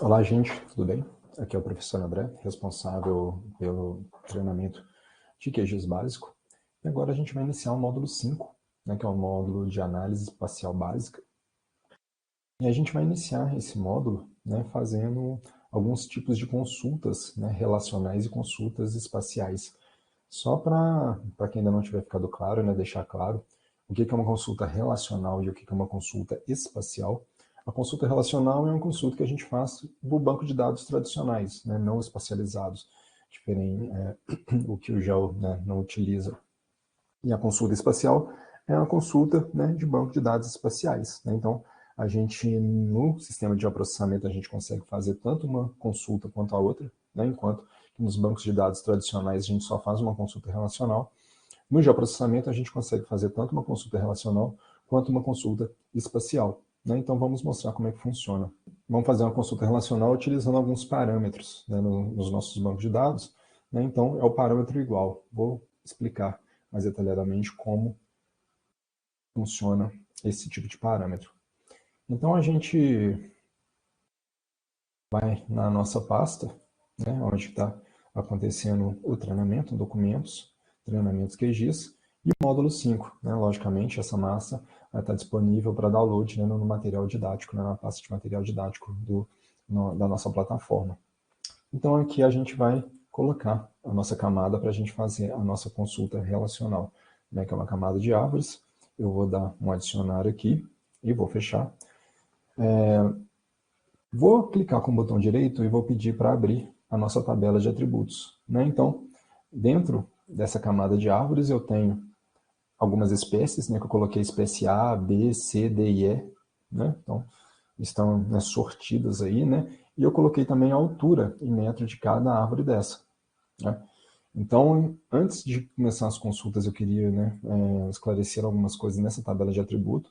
Olá, gente, tudo bem? Aqui é o professor André, responsável pelo treinamento de QGIS básico. E agora a gente vai iniciar o módulo 5, que é o módulo de análise espacial básica. E a gente vai iniciar esse módulo fazendo alguns tipos de consultas relacionais e consultas espaciais. Só para quem ainda não tiver ficado claro, deixar claro o que é uma consulta relacional e o que é uma consulta espacial. A consulta relacional é uma consulta que a gente faz do banco de dados tradicionais, não espacializados, diferente o que o GEO não utiliza. E a consulta espacial é uma consulta de banco de dados espaciais. Então, a gente, no sistema de geoprocessamento, a gente consegue fazer tanto uma consulta quanto a outra, enquanto que nos bancos de dados tradicionais a gente só faz uma consulta relacional. No geoprocessamento, a gente consegue fazer tanto uma consulta relacional quanto uma consulta espacial. Então, vamos mostrar como é que funciona. Vamos fazer uma consulta relacional utilizando alguns parâmetros nos nossos bancos de dados. Então, é o parâmetro igual. Vou explicar mais detalhadamente como funciona esse tipo de parâmetro. Então, a gente vai na nossa pasta, onde está acontecendo o treinamento, documentos, treinamentos QGIS, e o módulo 5. Logicamente, essa massa vai estar disponível para download no material didático, na pasta de material didático da nossa plataforma. Então, aqui a gente vai colocar a nossa camada para a gente fazer a nossa consulta relacional, que é uma camada de árvores. Eu vou dar um adicionar aqui e vou fechar. Vou clicar com o botão direito e vou pedir para abrir a nossa tabela de atributos. Então, dentro dessa camada de árvores, eu tenho algumas espécies, que eu coloquei espécie A, B, C, D e E. Então, estão sortidas aí, e eu coloquei também a altura em metro de cada árvore dessa. Então, antes de começar as consultas, eu queria esclarecer algumas coisas nessa tabela de atributo,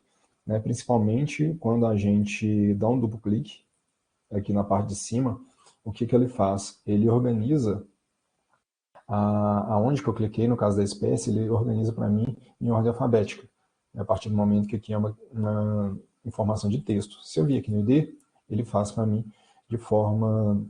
principalmente quando a gente dá um duplo clique aqui na parte de cima, o que ele faz? Ele organiza aonde que eu cliquei, no caso da espécie, ele organiza para mim em ordem alfabética, a partir do momento que aqui é uma informação de texto. Se eu vir aqui no ID, ele faz para mim de forma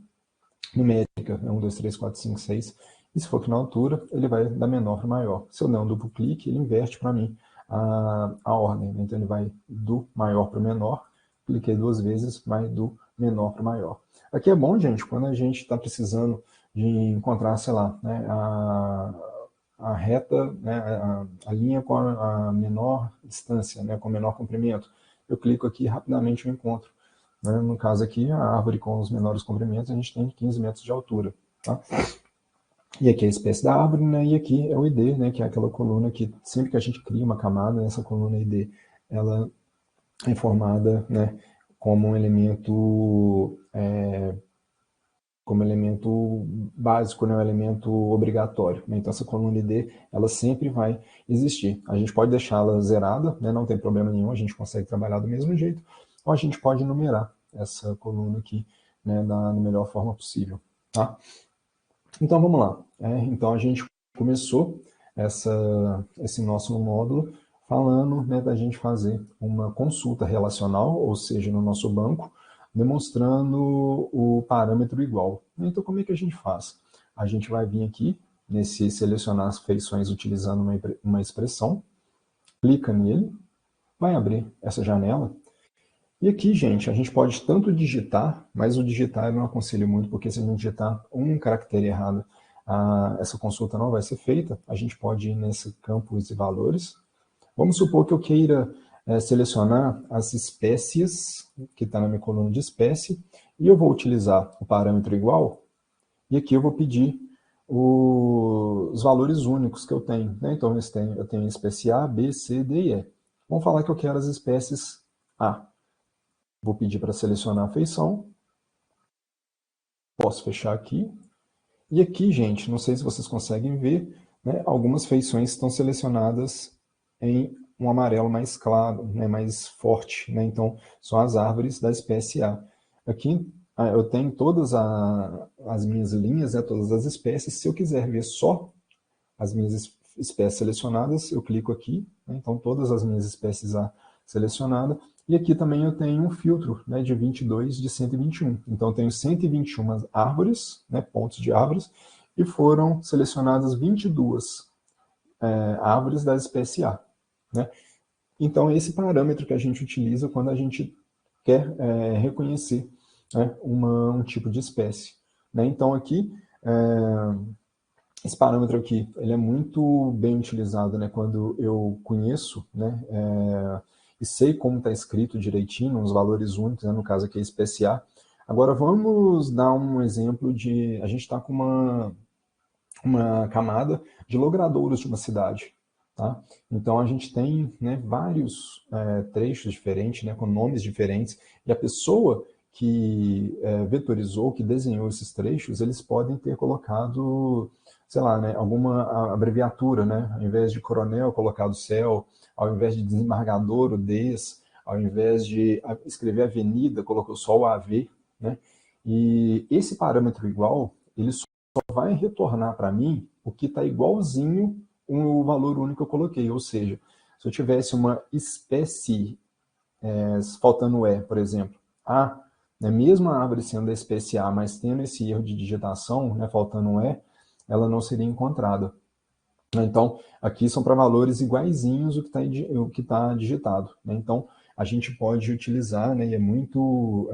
numérica, 1, 2, 3, 4, 5, 6, e se for aqui na altura, ele vai da menor para maior. Se eu der um duplo clique, ele inverte para mim a ordem, então ele vai do maior para o menor, cliquei 2 vezes, vai do menor para o maior. Aqui é bom, gente, quando a gente está precisando de encontrar, sei lá, a reta, a linha com a menor distância, com o menor comprimento. Eu clico aqui e rapidamente eu encontro. No caso aqui, a árvore com os menores comprimentos, a gente tem 15 metros de altura. Tá? E aqui é a espécie da árvore, e aqui é o ID, que é aquela coluna que sempre que a gente cria uma camada, essa coluna ID, ela é formada como um elemento básico, um elemento obrigatório. Então, essa coluna ID, ela sempre vai existir. A gente pode deixá-la zerada, não tem problema nenhum, a gente consegue trabalhar do mesmo jeito, ou a gente pode numerar essa coluna aqui da melhor forma possível. Tá? Então, vamos lá. Então, a gente começou esse nosso módulo falando da gente fazer uma consulta relacional, ou seja, no nosso banco, demonstrando o parâmetro igual. Então, como é que a gente faz? A gente vai vir aqui, nesse selecionar as feições utilizando uma expressão, clica nele, vai abrir essa janela, e aqui, gente, a gente pode tanto digitar, mas o digitar eu não aconselho muito, porque se a gente digitar um caractere errado, essa consulta não vai ser feita. A gente pode ir nesse campos e valores. Vamos supor que eu queira selecionar as espécies, que está na minha coluna de espécie, e eu vou utilizar o parâmetro igual, e aqui eu vou pedir os valores únicos que eu tenho. Então, eu tenho espécie A, B, C, D e E. Vamos falar que eu quero as espécies A. Vou pedir para selecionar a feição. Posso fechar aqui. E aqui, gente, não sei se vocês conseguem ver, algumas feições estão selecionadas em um amarelo mais claro, mais forte. Então, são as árvores da espécie A. Aqui eu tenho todas as minhas linhas, todas as espécies. Se eu quiser ver só as minhas espécies selecionadas, eu clico aqui. Então, todas as minhas espécies A selecionadas. E aqui também eu tenho um filtro, né, de 22 de 121. Então eu tenho 121 árvores, né, pontos de árvores, e foram selecionadas 22 árvores da espécie A. Né? Então, esse parâmetro que a gente utiliza quando a gente quer reconhecer, né, um tipo de espécie. Né? Então, aqui, esse parâmetro aqui, ele é muito bem utilizado, né, quando eu conheço, né, e sei como está escrito direitinho, os valores únicos, né, no caso aqui é espécie A. Agora, vamos dar um exemplo de... A gente está com uma camada de logradouros de uma cidade. Tá? Então, a gente tem, né, vários trechos diferentes, né, com nomes diferentes, e a pessoa que vetorizou, que desenhou esses trechos, eles podem ter colocado, sei lá, né, alguma abreviatura, né? Ao invés de coronel, colocado céu, ao invés de desembargador, o des, ao invés de escrever avenida, colocou só o AV, né? E esse parâmetro igual, ele só vai retornar para mim o que está igualzinho o valor único que eu coloquei. Ou seja, se eu tivesse uma espécie, faltando E, por exemplo, A, né, mesmo a árvore sendo da espécie A, mas tendo esse erro de digitação, né, faltando um E, ela não seria encontrada. Então, aqui são para valores iguaizinhos o que tá digitado. Né? Então, a gente pode utilizar, né, e é muito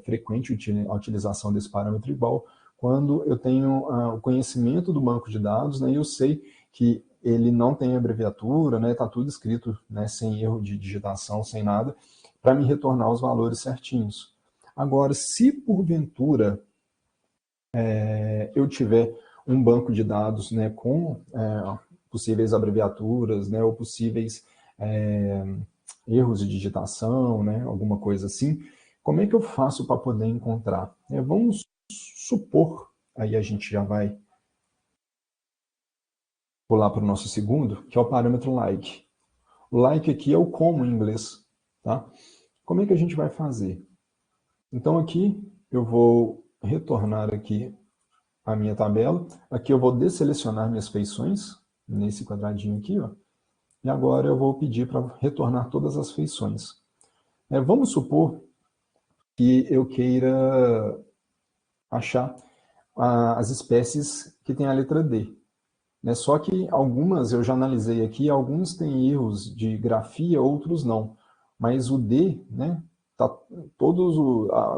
frequente a utilização desse parâmetro igual, quando eu tenho o conhecimento do banco de dados, né, e eu sei que ele não tem abreviatura, né, está tudo escrito, né, sem erro de digitação, sem nada, para me retornar os valores certinhos. Agora, se porventura eu tiver um banco de dados, né, com possíveis abreviaturas, né, ou possíveis erros de digitação, né, alguma coisa assim, como é que eu faço para poder encontrar? Vamos supor, aí a gente já vai pular para o nosso segundo, que é o parâmetro like. O like aqui é o como em inglês. Tá? Como é que a gente vai fazer? Então aqui eu vou retornar aqui a minha tabela. Aqui eu vou desselecionar minhas feições, nesse quadradinho aqui, ó. E agora eu vou pedir para retornar todas as feições. Vamos supor que eu queira achar as espécies que têm a letra D. Só que algumas eu já analisei aqui, alguns têm erros de grafia, outros não. Mas o D, né, tá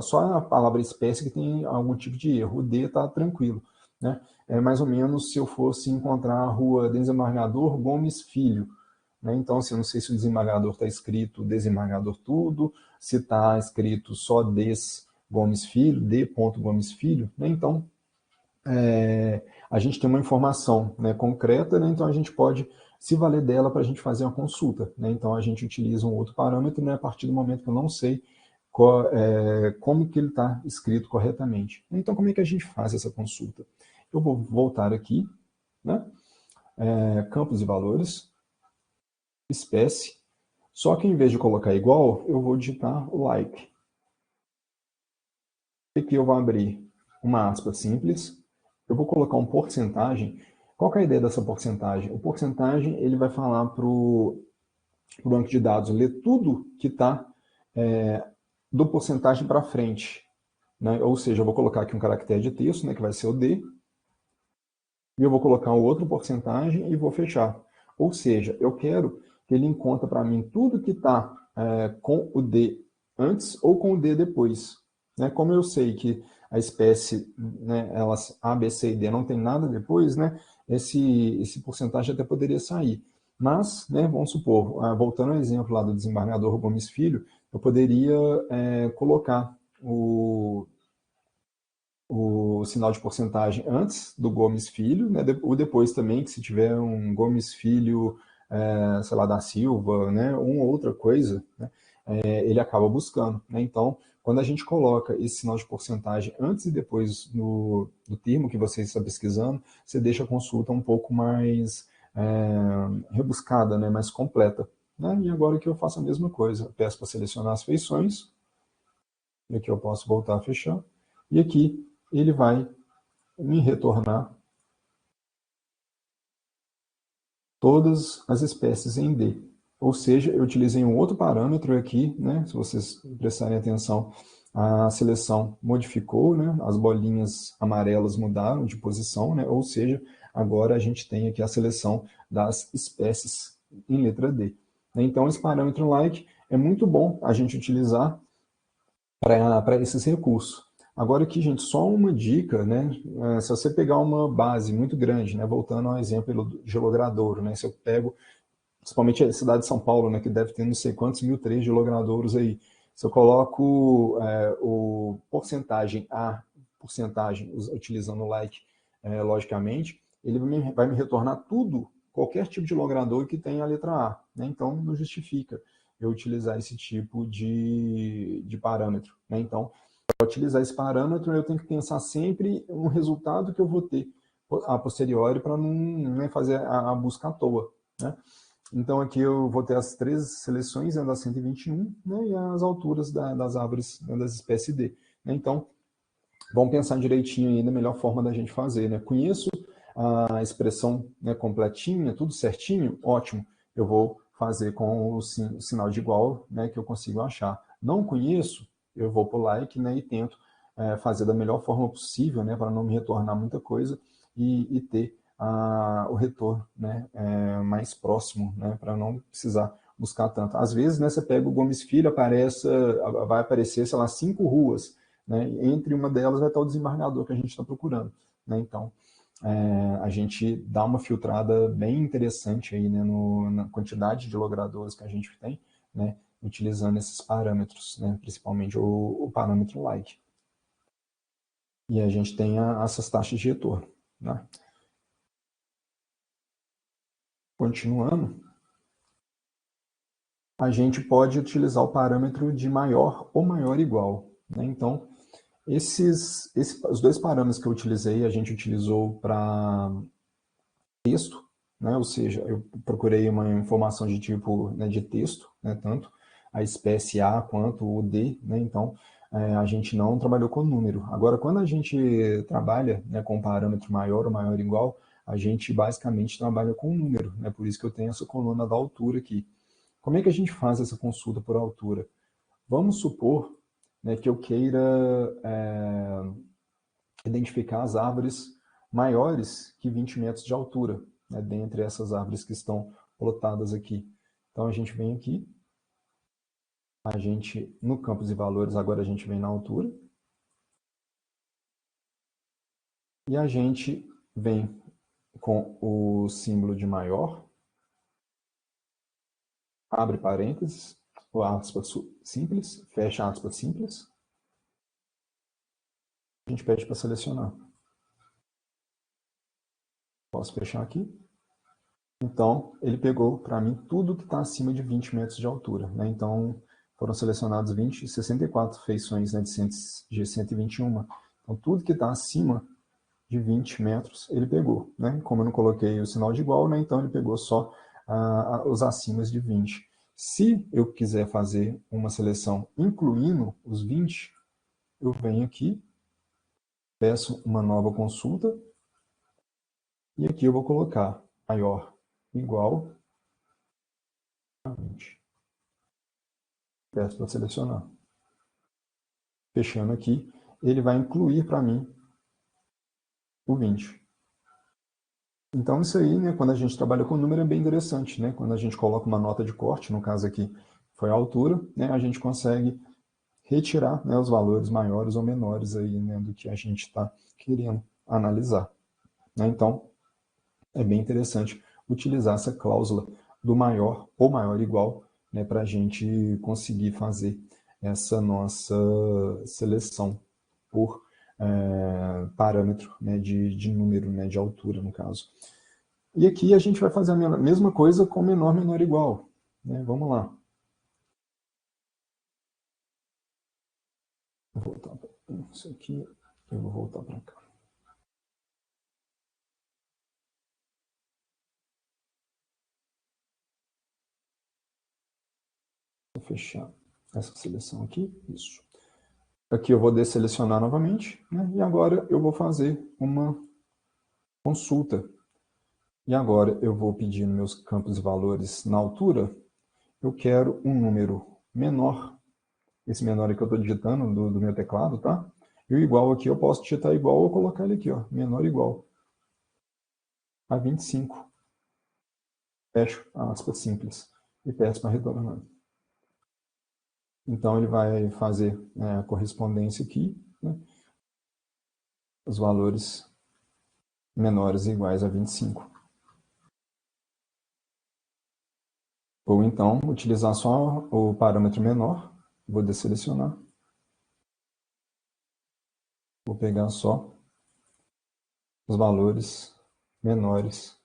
só a palavra espécie que tem algum tipo de erro. O D está tranquilo. Né? É mais ou menos se eu fosse encontrar a rua Desembargador Gomes Filho. Né? Então, assim, eu não sei se o desembargador está escrito desembargador tudo, se está escrito só Des Gomes Filho, D. Gomes Filho. Né? Então, a gente tem uma informação, né, concreta, né, então a gente pode se valer dela para a gente fazer uma consulta. Né? Então a gente utiliza um outro parâmetro, né, a partir do momento que eu não sei como que ele está escrito corretamente. Então como é que a gente faz essa consulta? Eu vou voltar aqui, né, campos e valores, espécie, só que em vez de colocar igual, eu vou digitar o like. Aqui eu vou abrir uma aspa simples, eu vou colocar um porcentagem. Qual que é a ideia dessa porcentagem? O porcentagem ele vai falar para o banco de dados ler tudo que está do porcentagem para frente. Né? Ou seja, eu vou colocar aqui um caractere de texto, né, que vai ser o D, e eu vou colocar um outro porcentagem e vou fechar. Ou seja, eu quero que ele encontre para mim tudo que está com o D antes ou com o D depois. Né? Como eu sei que a espécie, né, elas A, B, C e D não tem nada depois, né, esse porcentagem até poderia sair. Mas, né, vamos supor, voltando ao exemplo lá do desembargador Gomes Filho, eu poderia colocar o sinal de porcentagem antes do Gomes Filho, né, ou depois também, que se tiver um Gomes Filho, sei lá, da Silva, né, uma outra coisa, né, ele acaba buscando. Né? Então, quando a gente coloca esse sinal de porcentagem antes e depois do termo que você está pesquisando, você deixa a consulta um pouco mais rebuscada, né, mais completa. Né? E agora que eu faço a mesma coisa, eu peço para selecionar as feições, e aqui eu posso voltar a fechar, e aqui ele vai me retornar todas as espécies em D. Ou seja, eu utilizei um outro parâmetro aqui, né? Se vocês prestarem atenção, a seleção modificou, né? As bolinhas amarelas mudaram de posição, né? Ou seja, agora a gente tem aqui a seleção das espécies em letra D. Então, esse parâmetro like é muito bom a gente utilizar para esses recursos. Agora aqui, gente, só uma dica, né? Se você pegar uma base muito grande, né? Voltando ao exemplo de logradouro, né? Se eu pego principalmente a cidade de São Paulo, né, que deve ter não sei quantos mil três de logradouros aí. Se eu coloco o porcentagem, utilizando o like, logicamente, ele vai me retornar tudo, qualquer tipo de logrador que tenha a letra A. Né? Então, não justifica eu utilizar esse tipo de parâmetro. Né? Então, para utilizar esse parâmetro, eu tenho que pensar sempre no resultado que eu vou ter a posteriori para não fazer a busca à toa. Né? Então, aqui eu vou ter as três seleções, da 121, né, e as alturas das árvores, né, das espécies D. Né? Então, vamos pensar direitinho aí na melhor forma da gente fazer. Né? Conheço a expressão, né, completinha, tudo certinho? Ótimo. Eu vou fazer com o sinal de igual, né, que eu consigo achar. Não conheço? Eu vou para o like, né, e tento fazer da melhor forma possível, né, para não me retornar muita coisa e ter o retorno, né, mais próximo, né, para não precisar buscar tanto. Às vezes, né, você pega o Gomes Filho, vai aparecer, sei lá, 5 ruas, né, entre uma delas vai estar o desembargador que a gente está procurando. Né, então, a gente dá uma filtrada bem interessante aí, né, na quantidade de logradores que a gente tem, né, utilizando esses parâmetros, né, principalmente o parâmetro like. E a gente tem essas taxas de retorno. Né? Continuando, a gente pode utilizar o parâmetro de maior ou maior igual. Né? Então, os dois parâmetros que eu utilizei, a gente utilizou para texto, né? Ou seja, eu procurei uma informação de tipo, né, de texto, né, tanto a espécie A quanto o D, né? Então, a gente não trabalhou com número. Agora, quando a gente trabalha, né, com parâmetro maior ou maior igual, a gente basicamente trabalha com número, né? Por isso que eu tenho essa coluna da altura aqui. Como é que a gente faz essa consulta por altura? Vamos supor, né, que eu queira identificar as árvores maiores que 20 metros de altura, né, dentre essas árvores que estão plotadas aqui. Então a gente vem aqui, no campos de valores, agora a gente vem na altura, e a gente vem com o símbolo de maior, abre parênteses, ou aspas simples, fecha aspas simples, a gente pede para selecionar. Posso fechar aqui? Então, ele pegou para mim tudo que está acima de 20 metros de altura. Né? Então, foram selecionados 64 feições, né, de 121. Então, tudo que está acima de 20 metros, ele pegou. Né? Como eu não coloquei o sinal de igual, né, então ele pegou só os acima de 20. Se eu quiser fazer uma seleção incluindo os 20, eu venho aqui, peço uma nova consulta, e aqui eu vou colocar maior igual a 20. Peço para selecionar. Fechando aqui, ele vai incluir para mim o 20. Então, isso aí, né, quando a gente trabalha com número, é bem interessante. Né? Quando a gente coloca uma nota de corte, no caso aqui foi a altura, né, a gente consegue retirar, né, os valores maiores ou menores aí, né, do que a gente está querendo analisar. Né? Então, é bem interessante utilizar essa cláusula do maior ou maior igual, né, para a gente conseguir fazer essa nossa seleção por parâmetro, né, de número, né, de altura, no caso. E aqui a gente vai fazer a mesma coisa com menor, menor, igual. Né? Vamos lá. Vou voltar para isso aqui, eu vou voltar para cá. Vou fechar essa seleção aqui, isso. Aqui eu vou desselecionar novamente, né? E agora eu vou fazer uma consulta. E agora eu vou pedir nos meus campos de valores na altura, eu quero um número menor, esse menor aqui eu estou digitando do meu teclado, tá? E o igual aqui eu posso digitar igual ou colocar ele aqui, ó, menor ou igual a 25. Fecho aspas simples e peço para retornar. Então ele vai fazer a correspondência aqui, né? Os valores menores e iguais a 25. Ou então utilizar só o parâmetro menor, vou desselecionar, vou pegar só os valores menores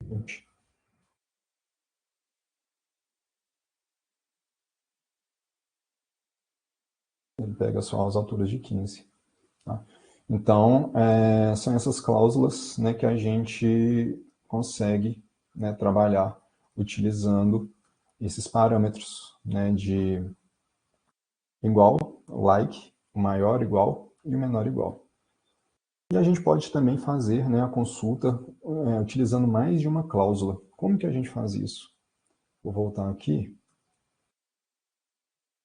de 20. Ele pega só as alturas de 15. Tá? Então, são essas cláusulas, né, que a gente consegue, né, trabalhar utilizando esses parâmetros, né, de igual, like, o maior igual e o menor igual. E a gente pode também fazer, né, a consulta utilizando mais de uma cláusula. Como que a gente faz isso? Vou voltar aqui,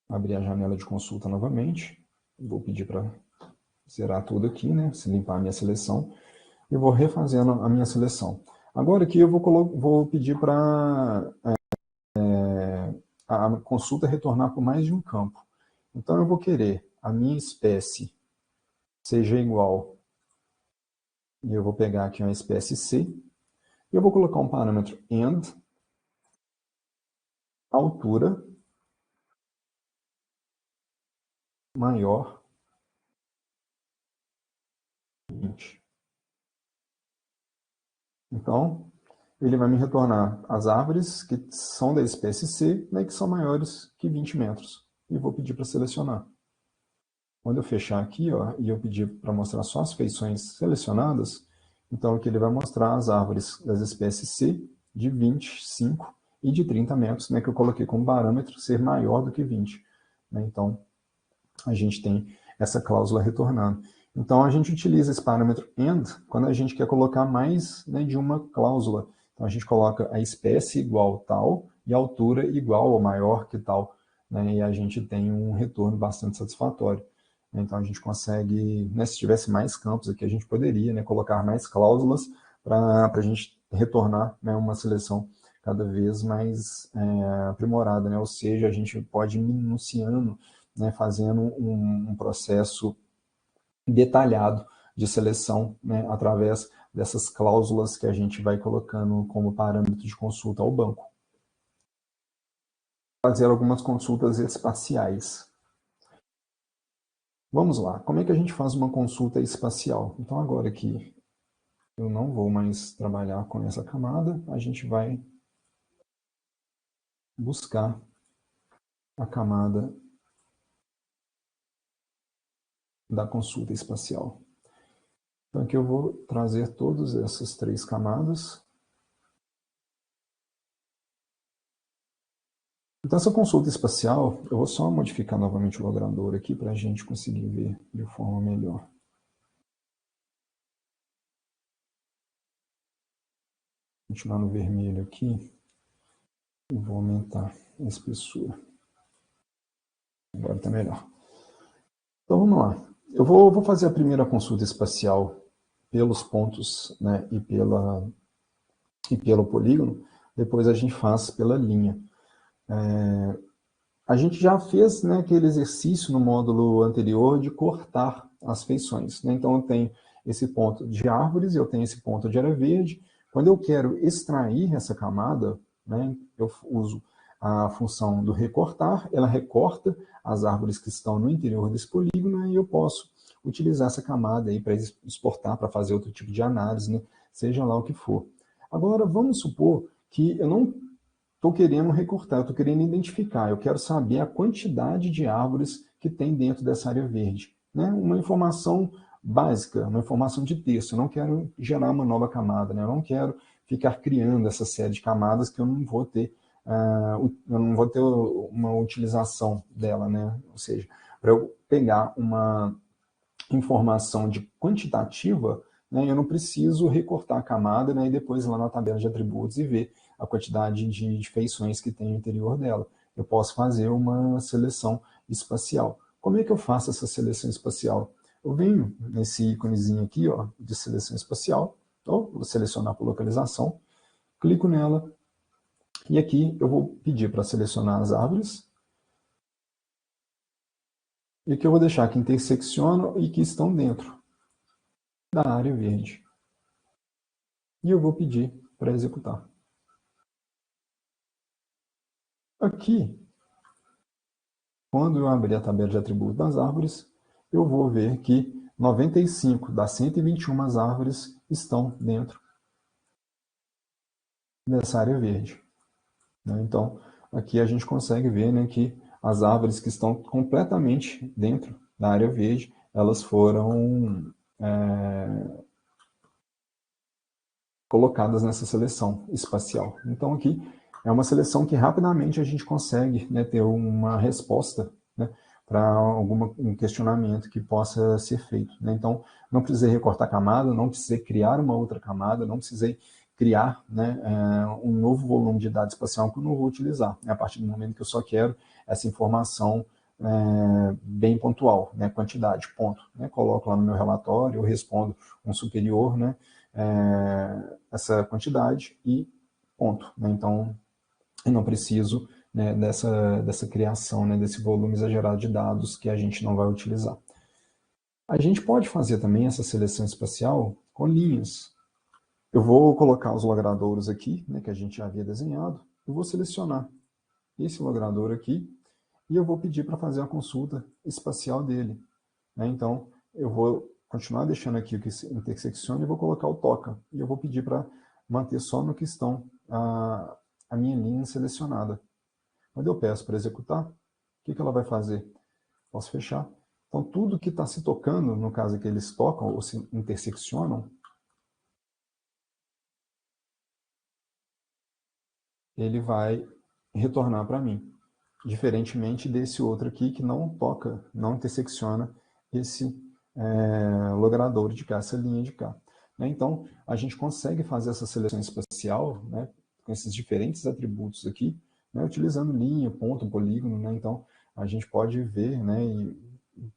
abrir a janela de consulta novamente, vou pedir para zerar tudo aqui, né, se limpar a minha seleção, e vou refazendo a minha seleção. Agora aqui eu vou pedir para a consulta retornar por mais de um campo. Então eu vou querer a minha espécie seja igual, e eu vou pegar aqui uma espécie C, e eu vou colocar um parâmetro end, altura maior que 20. Então, ele vai me retornar as árvores que são da espécie C, né, que são maiores que 20 metros. E vou pedir para selecionar. Quando eu fechar aqui, ó, e eu pedir para mostrar só as feições selecionadas, então aqui ele vai mostrar as árvores das espécies C de 25 e de 30 metros, né, que eu coloquei como parâmetro ser maior do que 20. Né? Então, a gente tem essa cláusula retornando. Então, a gente utiliza esse parâmetro AND quando a gente quer colocar mais, né, de uma cláusula. Então, a gente coloca a espécie igual tal e a altura igual ou maior que tal. Né, e a gente tem um retorno bastante satisfatório. Então, a gente consegue, né, se tivesse mais campos aqui, a gente poderia, né, colocar mais cláusulas para a gente retornar, né, uma seleção cada vez mais aprimorada. Né? Ou seja, a gente pode ir minuciando, né, fazendo um processo detalhado de seleção, né, através dessas cláusulas que a gente vai colocando como parâmetro de consulta ao banco. Fazer algumas consultas espaciais. Vamos lá, como é que a gente faz uma consulta espacial? Então agora aqui eu não vou mais trabalhar com essa camada, a gente vai buscar a camada da consulta espacial. Então aqui eu vou trazer todas essas três camadas. Então essa consulta espacial, eu vou só modificar novamente o logrador aqui para a gente conseguir ver de forma melhor. Continuar no vermelho aqui e vou aumentar a espessura. Agora está melhor. Então vamos lá. Eu vou fazer a primeira consulta espacial pelos pontos, né, e pelo polígono, depois a gente faz pela linha. A gente já fez, né, aquele exercício no módulo anterior de cortar as feições. Né? Então eu tenho esse ponto de árvores, eu tenho esse ponto de área verde. Quando eu quero extrair essa camada, né, eu uso a função do recortar, ela recorta as árvores que estão no interior desse polígono e eu posso utilizar essa camada aí para exportar, para fazer outro tipo de análise, né, seja lá o que for. Agora, vamos supor que eu não estou querendo recortar, eu estou querendo identificar, eu quero saber a quantidade de árvores que tem dentro dessa área verde. Né? Uma informação básica, uma informação de texto, eu não quero gerar uma nova camada, né? Eu não quero ficar criando essa série de camadas que eu não vou ter, uma utilização dela, né? Ou seja, para eu pegar uma informação de quantitativa, né, eu não preciso recortar a camada, né, e depois ir lá na tabela de atributos e ver a quantidade de feições que tem no interior dela. Eu posso fazer uma seleção espacial. Como é que eu faço essa seleção espacial? Eu venho nesse íconezinho aqui, ó, de seleção espacial, então, vou selecionar por localização, clico nela, e aqui eu vou pedir para selecionar as árvores, e aqui eu vou deixar que interseccionam e que estão dentro da área verde. E eu vou pedir para executar. Aqui, quando eu abrir a tabela de atributos das árvores, eu vou ver que 95 das 121 árvores estão dentro dessa área verde. Então, aqui a gente consegue ver, né, que as árvores que estão completamente dentro da área verde, elas foram colocadas nessa seleção espacial. Então, aqui é uma seleção que rapidamente a gente consegue, né, ter uma resposta, né, para um questionamento que possa ser feito, né? Então, não precisei recortar camada, não precisei criar uma outra camada, não precisei criar, né, um novo volume de dados espacial que eu não vou utilizar, né, a partir do momento que eu só quero essa informação bem pontual, né, quantidade, ponto. Né, coloco lá no meu relatório, eu respondo um superior, né, essa quantidade e ponto. Né, então, eu não preciso, né, dessa criação, né, desse volume exagerado de dados que a gente não vai utilizar. A gente pode fazer também essa seleção espacial com linhas. Eu vou colocar os logradouros aqui, né, que a gente já havia desenhado. Eu vou selecionar esse logrador aqui e eu vou pedir para fazer a consulta espacial dele. Né? Então, eu vou continuar deixando aqui o que intersecciona e vou colocar o toca. E eu vou pedir para manter só no que estão a minha linha selecionada. Quando eu peço para executar, o que ela vai fazer? Posso fechar. Então, tudo que está se tocando, no caso que eles tocam ou se interseccionam, ele vai retornar para mim. Diferentemente desse outro aqui que não toca, não intersecciona esse logrador de cá, essa linha de cá. Né? Então, a gente consegue fazer essa seleção espacial, né, com esses diferentes atributos aqui, né, utilizando linha, ponto, polígono. Né? Então, a gente pode ver, né, e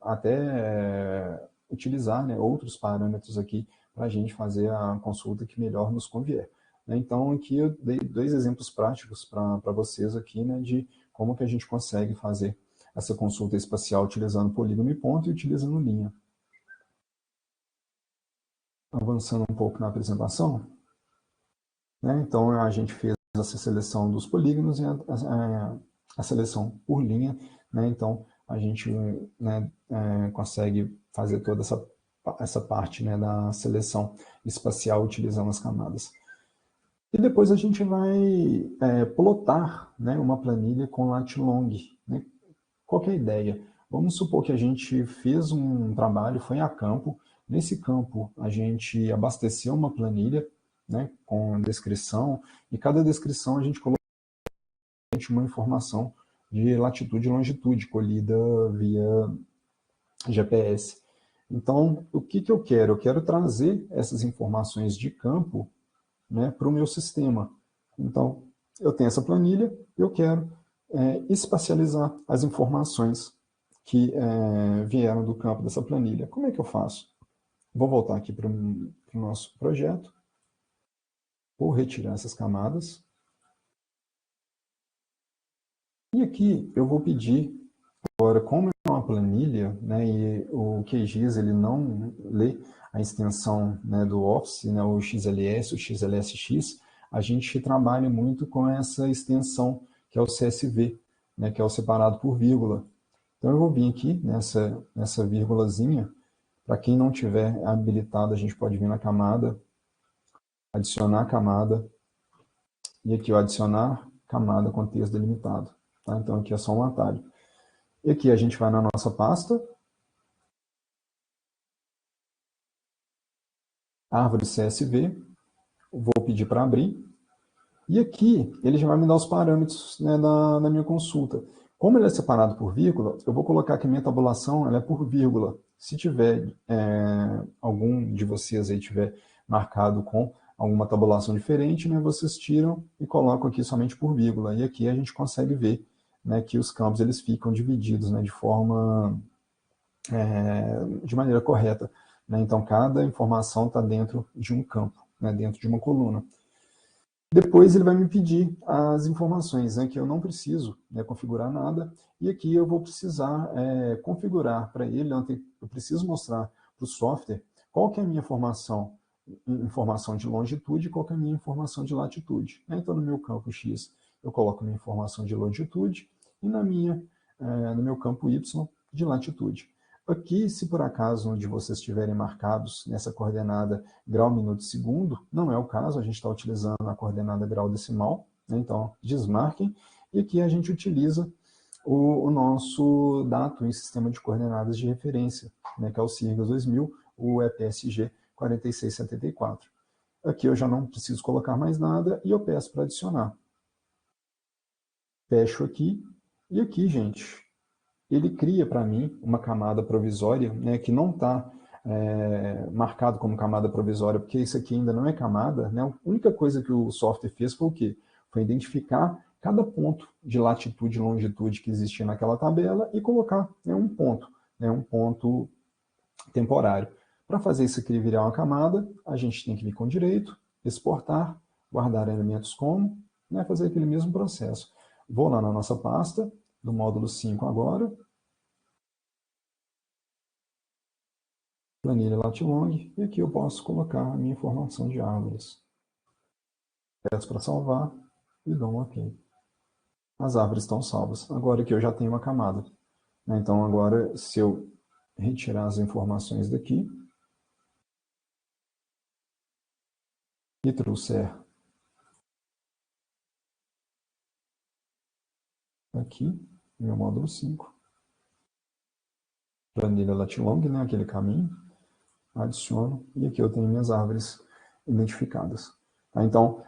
até utilizar, né, outros parâmetros aqui para a gente fazer a consulta que melhor nos convier. Né? Então, aqui eu dei dois exemplos práticos para vocês aqui, né, de como que a gente consegue fazer essa consulta espacial utilizando polígono e ponto e utilizando linha. Avançando um pouco na apresentação, né? Então a gente fez essa seleção dos polígonos e a seleção por linha, né? Então a gente, né, consegue fazer toda essa parte, né, da seleção espacial utilizando as camadas. E depois a gente vai plotar, né, uma planilha com lat-long. Né? Qual que é a ideia? Vamos supor que a gente fez um trabalho, foi a campo. Nesse campo, a gente abasteceu uma planilha, né, com descrição, e cada descrição a gente colocou uma informação de latitude e longitude, colhida via GPS. Então, o que eu quero? Eu quero trazer essas informações de campo, né, para o meu sistema. Então, eu tenho essa planilha, eu quero espacializar as informações que vieram do campo dessa planilha. Como é que eu faço? Vou voltar aqui para o nosso projeto, vou retirar essas camadas, e aqui eu vou pedir, agora, como é uma planilha, né, e o QGIS ele não lê a extensão, né, do Office, né, o XLS, o XLSX, a gente trabalha muito com essa extensão, que é o CSV, né, que é o separado por vírgula. Então eu vou vir aqui nessa vírgulazinha. Para quem não tiver habilitado, a gente pode vir na camada, adicionar camada, e aqui ó, adicionar camada com texto delimitado. Tá? Então aqui é só um atalho. E aqui a gente vai na nossa pasta, árvore CSV, vou pedir para abrir, e aqui ele já vai me dar os parâmetros, né, da minha consulta. Como ele é separado por vírgula, eu vou colocar que minha tabulação ela é por vírgula. Se tiver algum de vocês aí tiver marcado com alguma tabulação diferente, né, vocês tiram e colocam aqui somente por vírgula. E aqui a gente consegue ver, né, que os campos eles ficam divididos, né, de maneira correta, né? Então, cada informação está dentro de um campo, né, dentro de uma coluna. Depois ele vai me pedir as informações, né, que eu não preciso, né, configurar nada, e aqui eu vou precisar configurar para ele, eu preciso mostrar para o software qual que é a minha informação de longitude e qual que é a minha informação de latitude. Então, no meu campo X, eu coloco minha informação de longitude e no meu campo Y, de latitude. Aqui, se por acaso onde vocês estiverem marcados nessa coordenada grau, minuto, segundo, não é o caso, a gente está utilizando a coordenada grau decimal, né? Então desmarquem, e aqui a gente utiliza o nosso dato em sistema de coordenadas de referência, né? Que é o CIRGAS 2000, o EPSG 4674. Aqui eu já não preciso colocar mais nada e eu peço para adicionar. Fecho aqui, e aqui, gente, ele cria para mim uma camada provisória, né, que não está marcado como camada provisória, porque isso aqui ainda não é camada, né? A única coisa que o software fez foi o quê? Foi identificar cada ponto de latitude e longitude que existia naquela tabela e colocar, né, um ponto temporário. Para fazer isso aqui virar uma camada, a gente tem que vir com direito, exportar, guardar elementos como, né, fazer aquele mesmo processo. Vou lá na nossa pasta, do módulo 5 agora, planilha Latilong, e aqui eu posso colocar a minha informação de árvores. Peço para salvar e dou um OK. As árvores estão salvas. Agora aqui eu já tenho uma camada. Então agora, se eu retirar as informações daqui e trouxer aqui, meu módulo 5, planilha Latilong, né, aquele caminho, adiciono, e aqui eu tenho minhas árvores identificadas. Então,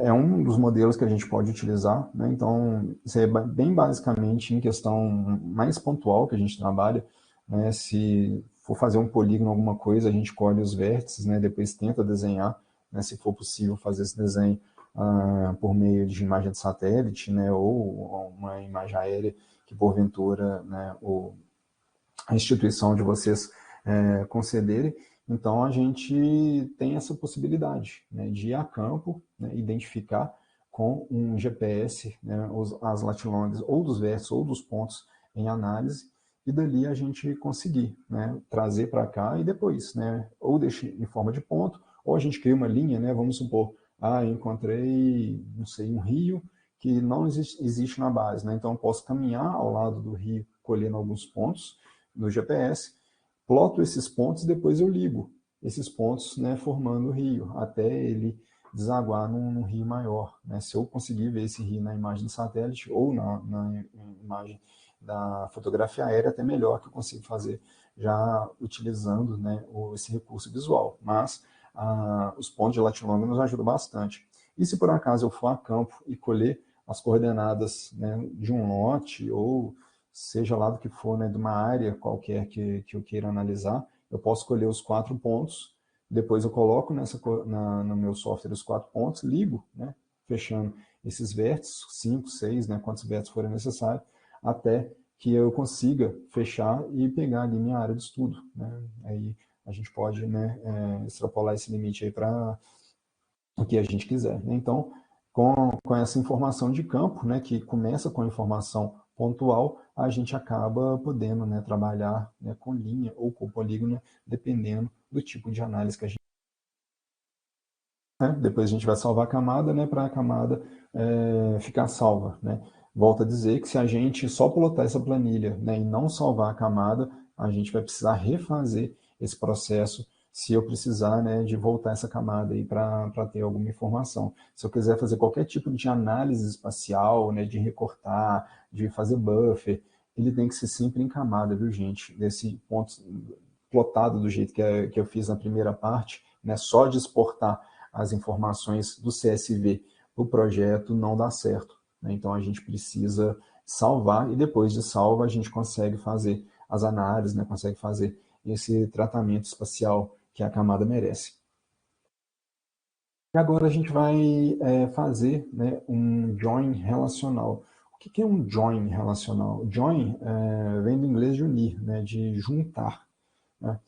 é um dos modelos que a gente pode utilizar, né? Então, isso é bem basicamente em questão mais pontual que a gente trabalha, né? Se for fazer um polígono, alguma coisa, a gente colhe os vértices, né? Depois tenta desenhar, né? Se for possível fazer esse desenho por meio de imagem de satélite, né? Ou uma imagem aérea que, porventura, né? A instituição de vocês concederem. Então, a gente tem essa possibilidade, né, de ir a campo, né, identificar com um GPS, né, as latilongues ou dos vértices ou dos pontos em análise, e dali a gente conseguir, né, trazer para cá e depois, né, ou deixar em forma de ponto, ou a gente cria uma linha, né, vamos supor, eu encontrei, não sei, um rio que não existe na base, né, então eu posso caminhar ao lado do rio, colhendo alguns pontos no GPS, ploto esses pontos e depois eu ligo esses pontos, né, formando o rio, até ele desaguar num rio maior. Né? Se eu conseguir ver esse rio na imagem de satélite ou na imagem da fotografia aérea, até melhor que eu consigo fazer já utilizando, né, esse recurso visual. Mas os pontos de latilonga nos ajudam bastante. E se por acaso eu for a campo e colher as coordenadas, né, de um lote ou seja lá do que for, né, de uma área qualquer que eu queira analisar, eu posso escolher os 4 pontos, depois eu coloco no meu software os 4 pontos, ligo, né, fechando esses vértices, 5, 6, né, quantos vértices forem necessários, até que eu consiga fechar e pegar ali minha área de estudo. Né? Aí a gente pode, né, extrapolar esse limite aí para o que a gente quiser. Né? Então, com essa informação de campo, né, que começa com a informação pontual, a gente acaba podendo, né, trabalhar, né, com linha ou com polígono, dependendo do tipo de análise que a gente... Depois a gente vai salvar a camada, né, para a camada ficar salva. Né? Volto a dizer que se a gente só plotar essa planilha, né, e não salvar a camada, a gente vai precisar refazer esse processo se eu precisar, né, de voltar essa camada aí para ter alguma informação. Se eu quiser fazer qualquer tipo de análise espacial, né, de recortar, de fazer buffer, ele tem que ser sempre em camada, viu, gente? Desse ponto plotado do jeito que eu fiz na primeira parte, né, só de exportar as informações do CSV para o projeto não dá certo. Né? Então, a gente precisa salvar e depois de salva a gente consegue fazer as análises, né? Consegue fazer esse tratamento espacial que a camada merece. E agora a gente vai fazer, né, um join relacional. O que é um join relacional? Join vem do inglês de unir, né, de juntar. Né?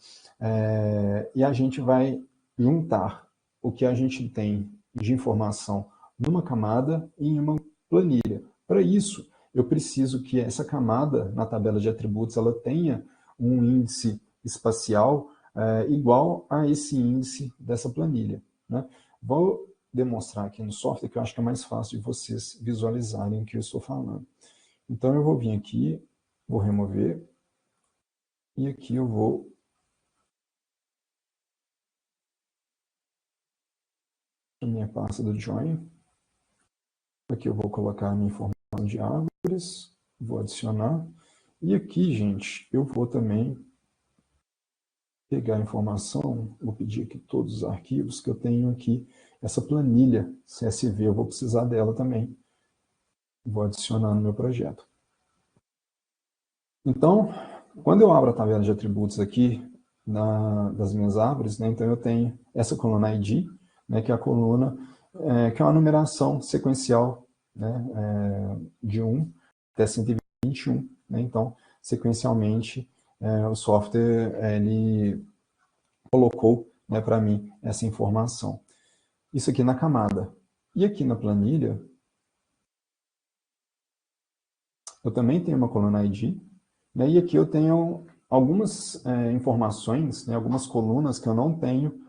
E a gente vai juntar o que a gente tem de informação numa camada e em uma planilha. Para isso, eu preciso que essa camada, na tabela de atributos, ela tenha um índice espacial igual a esse índice dessa planilha. Né? Vou demonstrar aqui no software, que eu acho que é mais fácil de vocês visualizarem o que eu estou falando. Então, eu vou vir aqui, vou remover, e aqui eu vou a minha pasta do join. Aqui eu vou colocar a minha informação de árvores, vou adicionar. E aqui, gente, eu vou também pegar a informação, vou pedir aqui todos os arquivos que eu tenho aqui, essa planilha CSV, eu vou precisar dela também. Vou adicionar no meu projeto. Então, quando eu abro a tabela de atributos aqui das minhas árvores, né, então eu tenho essa coluna ID, né, que é a coluna que é uma numeração sequencial, né, de 1 até 121. Né, então, sequencialmente, o software ele colocou, né, para mim essa informação. Isso aqui na camada. E aqui na planilha, eu também tenho uma coluna ID, né, e aqui eu tenho algumas informações, né, algumas colunas que eu não tenho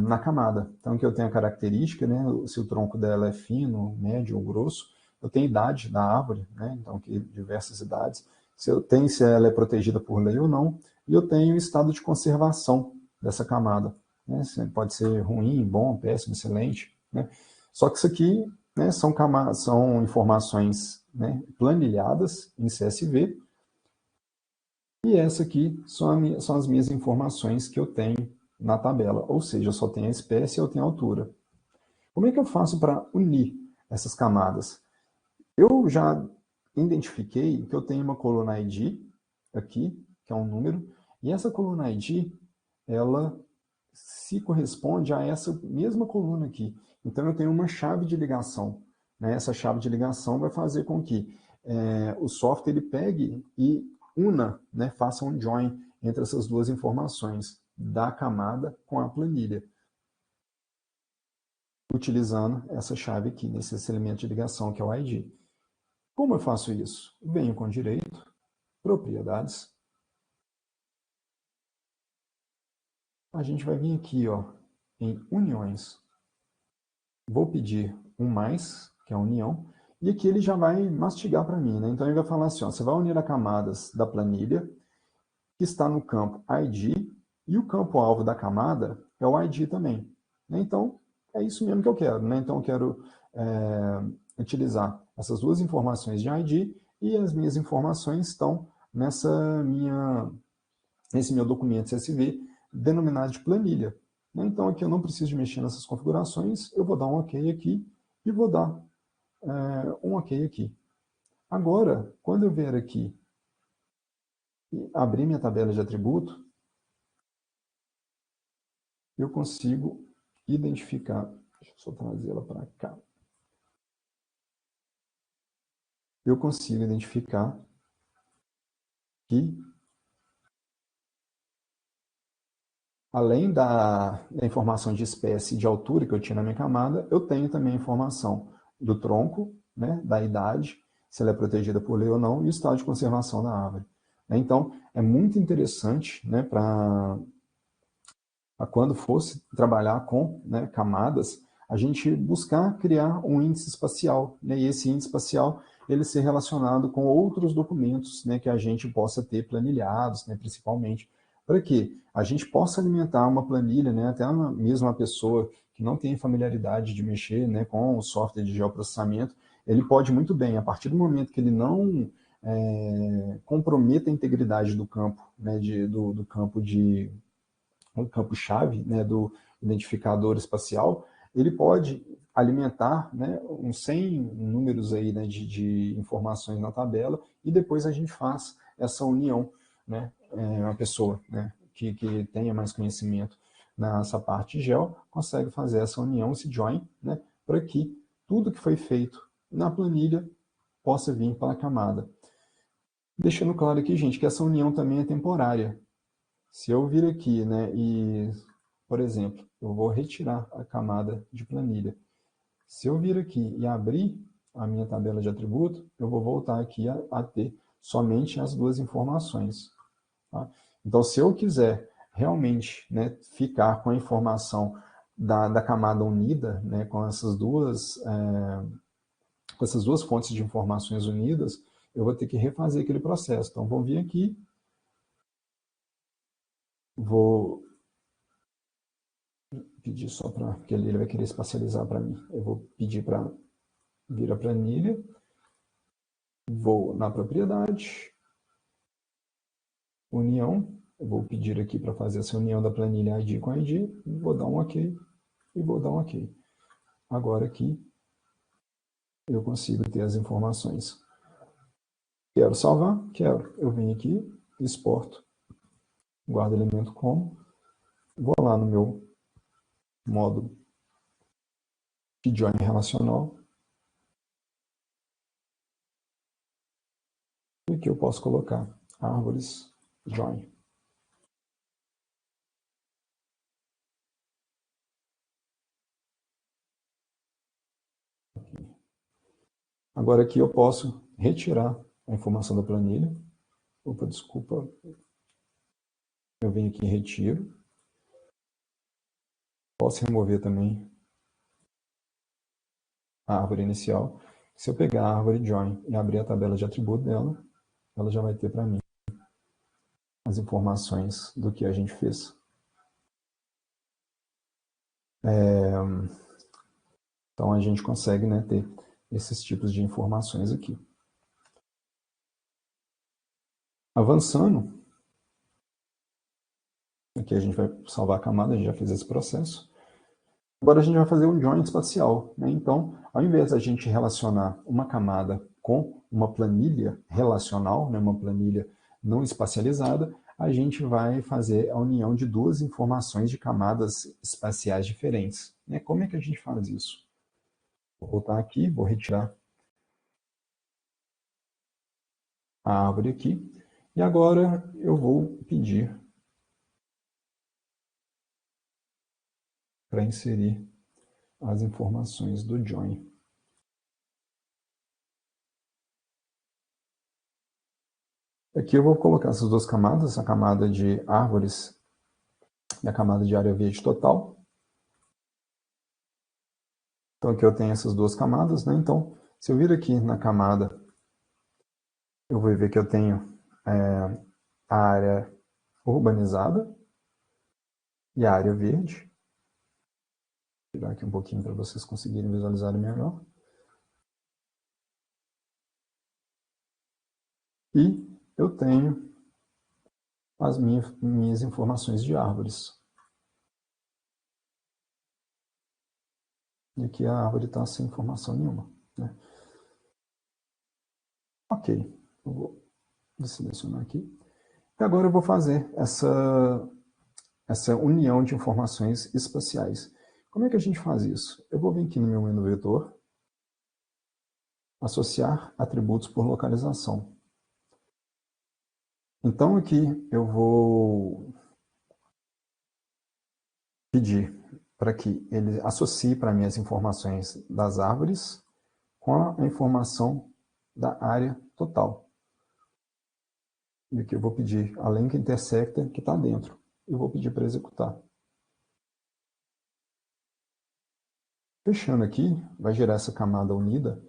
na camada. Então, aqui eu tenho a característica, né, se o tronco dela é fino, médio ou grosso. Eu tenho idade da árvore, né, então aqui diversas idades. Se ela é protegida por lei ou não. E eu tenho o estado de conservação dessa camada. Né, pode ser ruim, bom, péssimo, excelente. Né. Só que isso aqui, né, são informações, né, planilhadas em CSV. E essa aqui são as minhas informações que eu tenho na tabela, ou seja, eu só tenho a espécie e eu tenho a altura. Como é que eu faço para unir essas camadas? Eu já identifiquei que eu tenho uma coluna ID aqui, que é um número, e essa coluna ID, ela se corresponde a essa mesma coluna aqui. Então, eu tenho uma chave de ligação. Né? Essa chave de ligação vai fazer com que o software ele pegue e una, né? Faça um join entre essas duas informações da camada com a planilha, utilizando essa chave aqui, nesse elemento de ligação, que é o ID. Como eu faço isso? Venho com direito, propriedades. A gente vai vir aqui, ó, em uniões. Vou pedir um mais, que é a união, e aqui ele já vai mastigar para mim. Né? Então ele vai falar assim, ó, você vai unir as camadas da planilha, que está no campo ID, e o campo-alvo da camada é o ID também. Né? Então, é isso mesmo que eu quero. Né? Então, eu quero utilizar essas duas informações de ID e as minhas informações estão nesse meu documento CSV denominado de planilha. Né? Então, aqui eu não preciso de mexer nessas configurações, eu vou dar um OK aqui e vou dar um OK aqui. Agora, quando eu vier aqui e abrir minha tabela de atributo, eu consigo identificar, deixa eu só trazê-la para cá, eu consigo identificar que, além da informação de espécie e de altura que eu tinha na minha camada, eu tenho também a informação do tronco, né, da idade, se ela é protegida por lei ou não, e o estado de conservação da árvore. Então, é muito interessante, né, para quando fosse trabalhar com, né, camadas, a gente buscar criar um índice espacial, né, e esse índice espacial ele ser relacionado com outros documentos, né, que a gente possa ter planilhados, né, principalmente, para que a gente possa alimentar uma planilha, né, até mesmo uma pessoa que não tem familiaridade de mexer, né, com o software de geoprocessamento, ele pode muito bem, a partir do momento que ele não comprometa a integridade do campo, né, do campo de um campo-chave, né, do identificador espacial, ele pode alimentar, né, uns 100 números aí, né, de informações na tabela, e depois a gente faz essa união né, uma pessoa, né, que tenha mais conhecimento nessa parte gel, consegue fazer essa união, esse join, né, para que tudo que foi feito na planilha possa vir para a camada. Deixando claro aqui, gente, que essa união também é temporária. Se eu vir aqui, né, e, por exemplo, eu vou retirar a camada de planilha. Se eu vir aqui e abrir a minha tabela de atributo, eu vou voltar aqui a ter somente as duas informações. Tá? Então, se eu quiser realmente, né, ficar com a informação da camada unida, né, com essas duas fontes de informações unidas, eu vou ter que refazer aquele processo. Então, vou vir aqui, vou pedir só para, porque ele vai querer espacializar para mim. Eu vou pedir para vir a planilha, vou na propriedade, união, eu vou pedir aqui para fazer essa união da planilha ID com ID, vou dar um OK e vou dar um OK. Agora aqui eu consigo ter as informações. Quero salvar? Quero. Eu venho aqui, exporto, guardo elemento como, vou lá no meu módulo de join relacional, e aqui eu posso colocar árvores join. Agora aqui eu posso retirar a informação da planilha. Opa, desculpa. Eu venho aqui em retiro. Posso remover também a árvore inicial. Se eu pegar a árvore join e abrir a tabela de atributo dela, ela já vai ter para mim as informações do que a gente fez. Então a gente consegue, né, ter esses tipos de informações aqui. Avançando, aqui a gente vai salvar a camada, a gente já fez esse processo. Agora a gente vai fazer um join espacial, né? Então, ao invés da gente relacionar uma camada com uma planilha relacional, né, uma planilha não espacializada, a gente vai fazer a união de duas informações de camadas espaciais diferentes, né? Como é que a gente faz isso? Vou voltar aqui, vou retirar a árvore aqui, e agora eu vou pedir para inserir as informações do join. Aqui eu vou colocar essas duas camadas, a camada de árvores e a camada de área verde total. Então aqui eu tenho essas duas camadas, né? Então, se eu vir aqui na camada, eu vou ver que eu tenho a área urbanizada e a área verde. Vou tirar aqui um pouquinho para vocês conseguirem visualizar melhor. E eu tenho as minhas informações de árvores. E aqui a árvore está sem informação nenhuma, né? Ok, eu vou selecionar aqui. E agora eu vou fazer essa união de informações espaciais. Como é que a gente faz isso? Eu vou vir aqui no meu menu vetor, associar atributos por localização. Então aqui eu vou pedir para que ele associe para mim as informações das árvores com a informação da área total. E aqui eu vou pedir a link intersector que está dentro. Eu vou pedir para executar. Fechando aqui, vai gerar essa camada unida.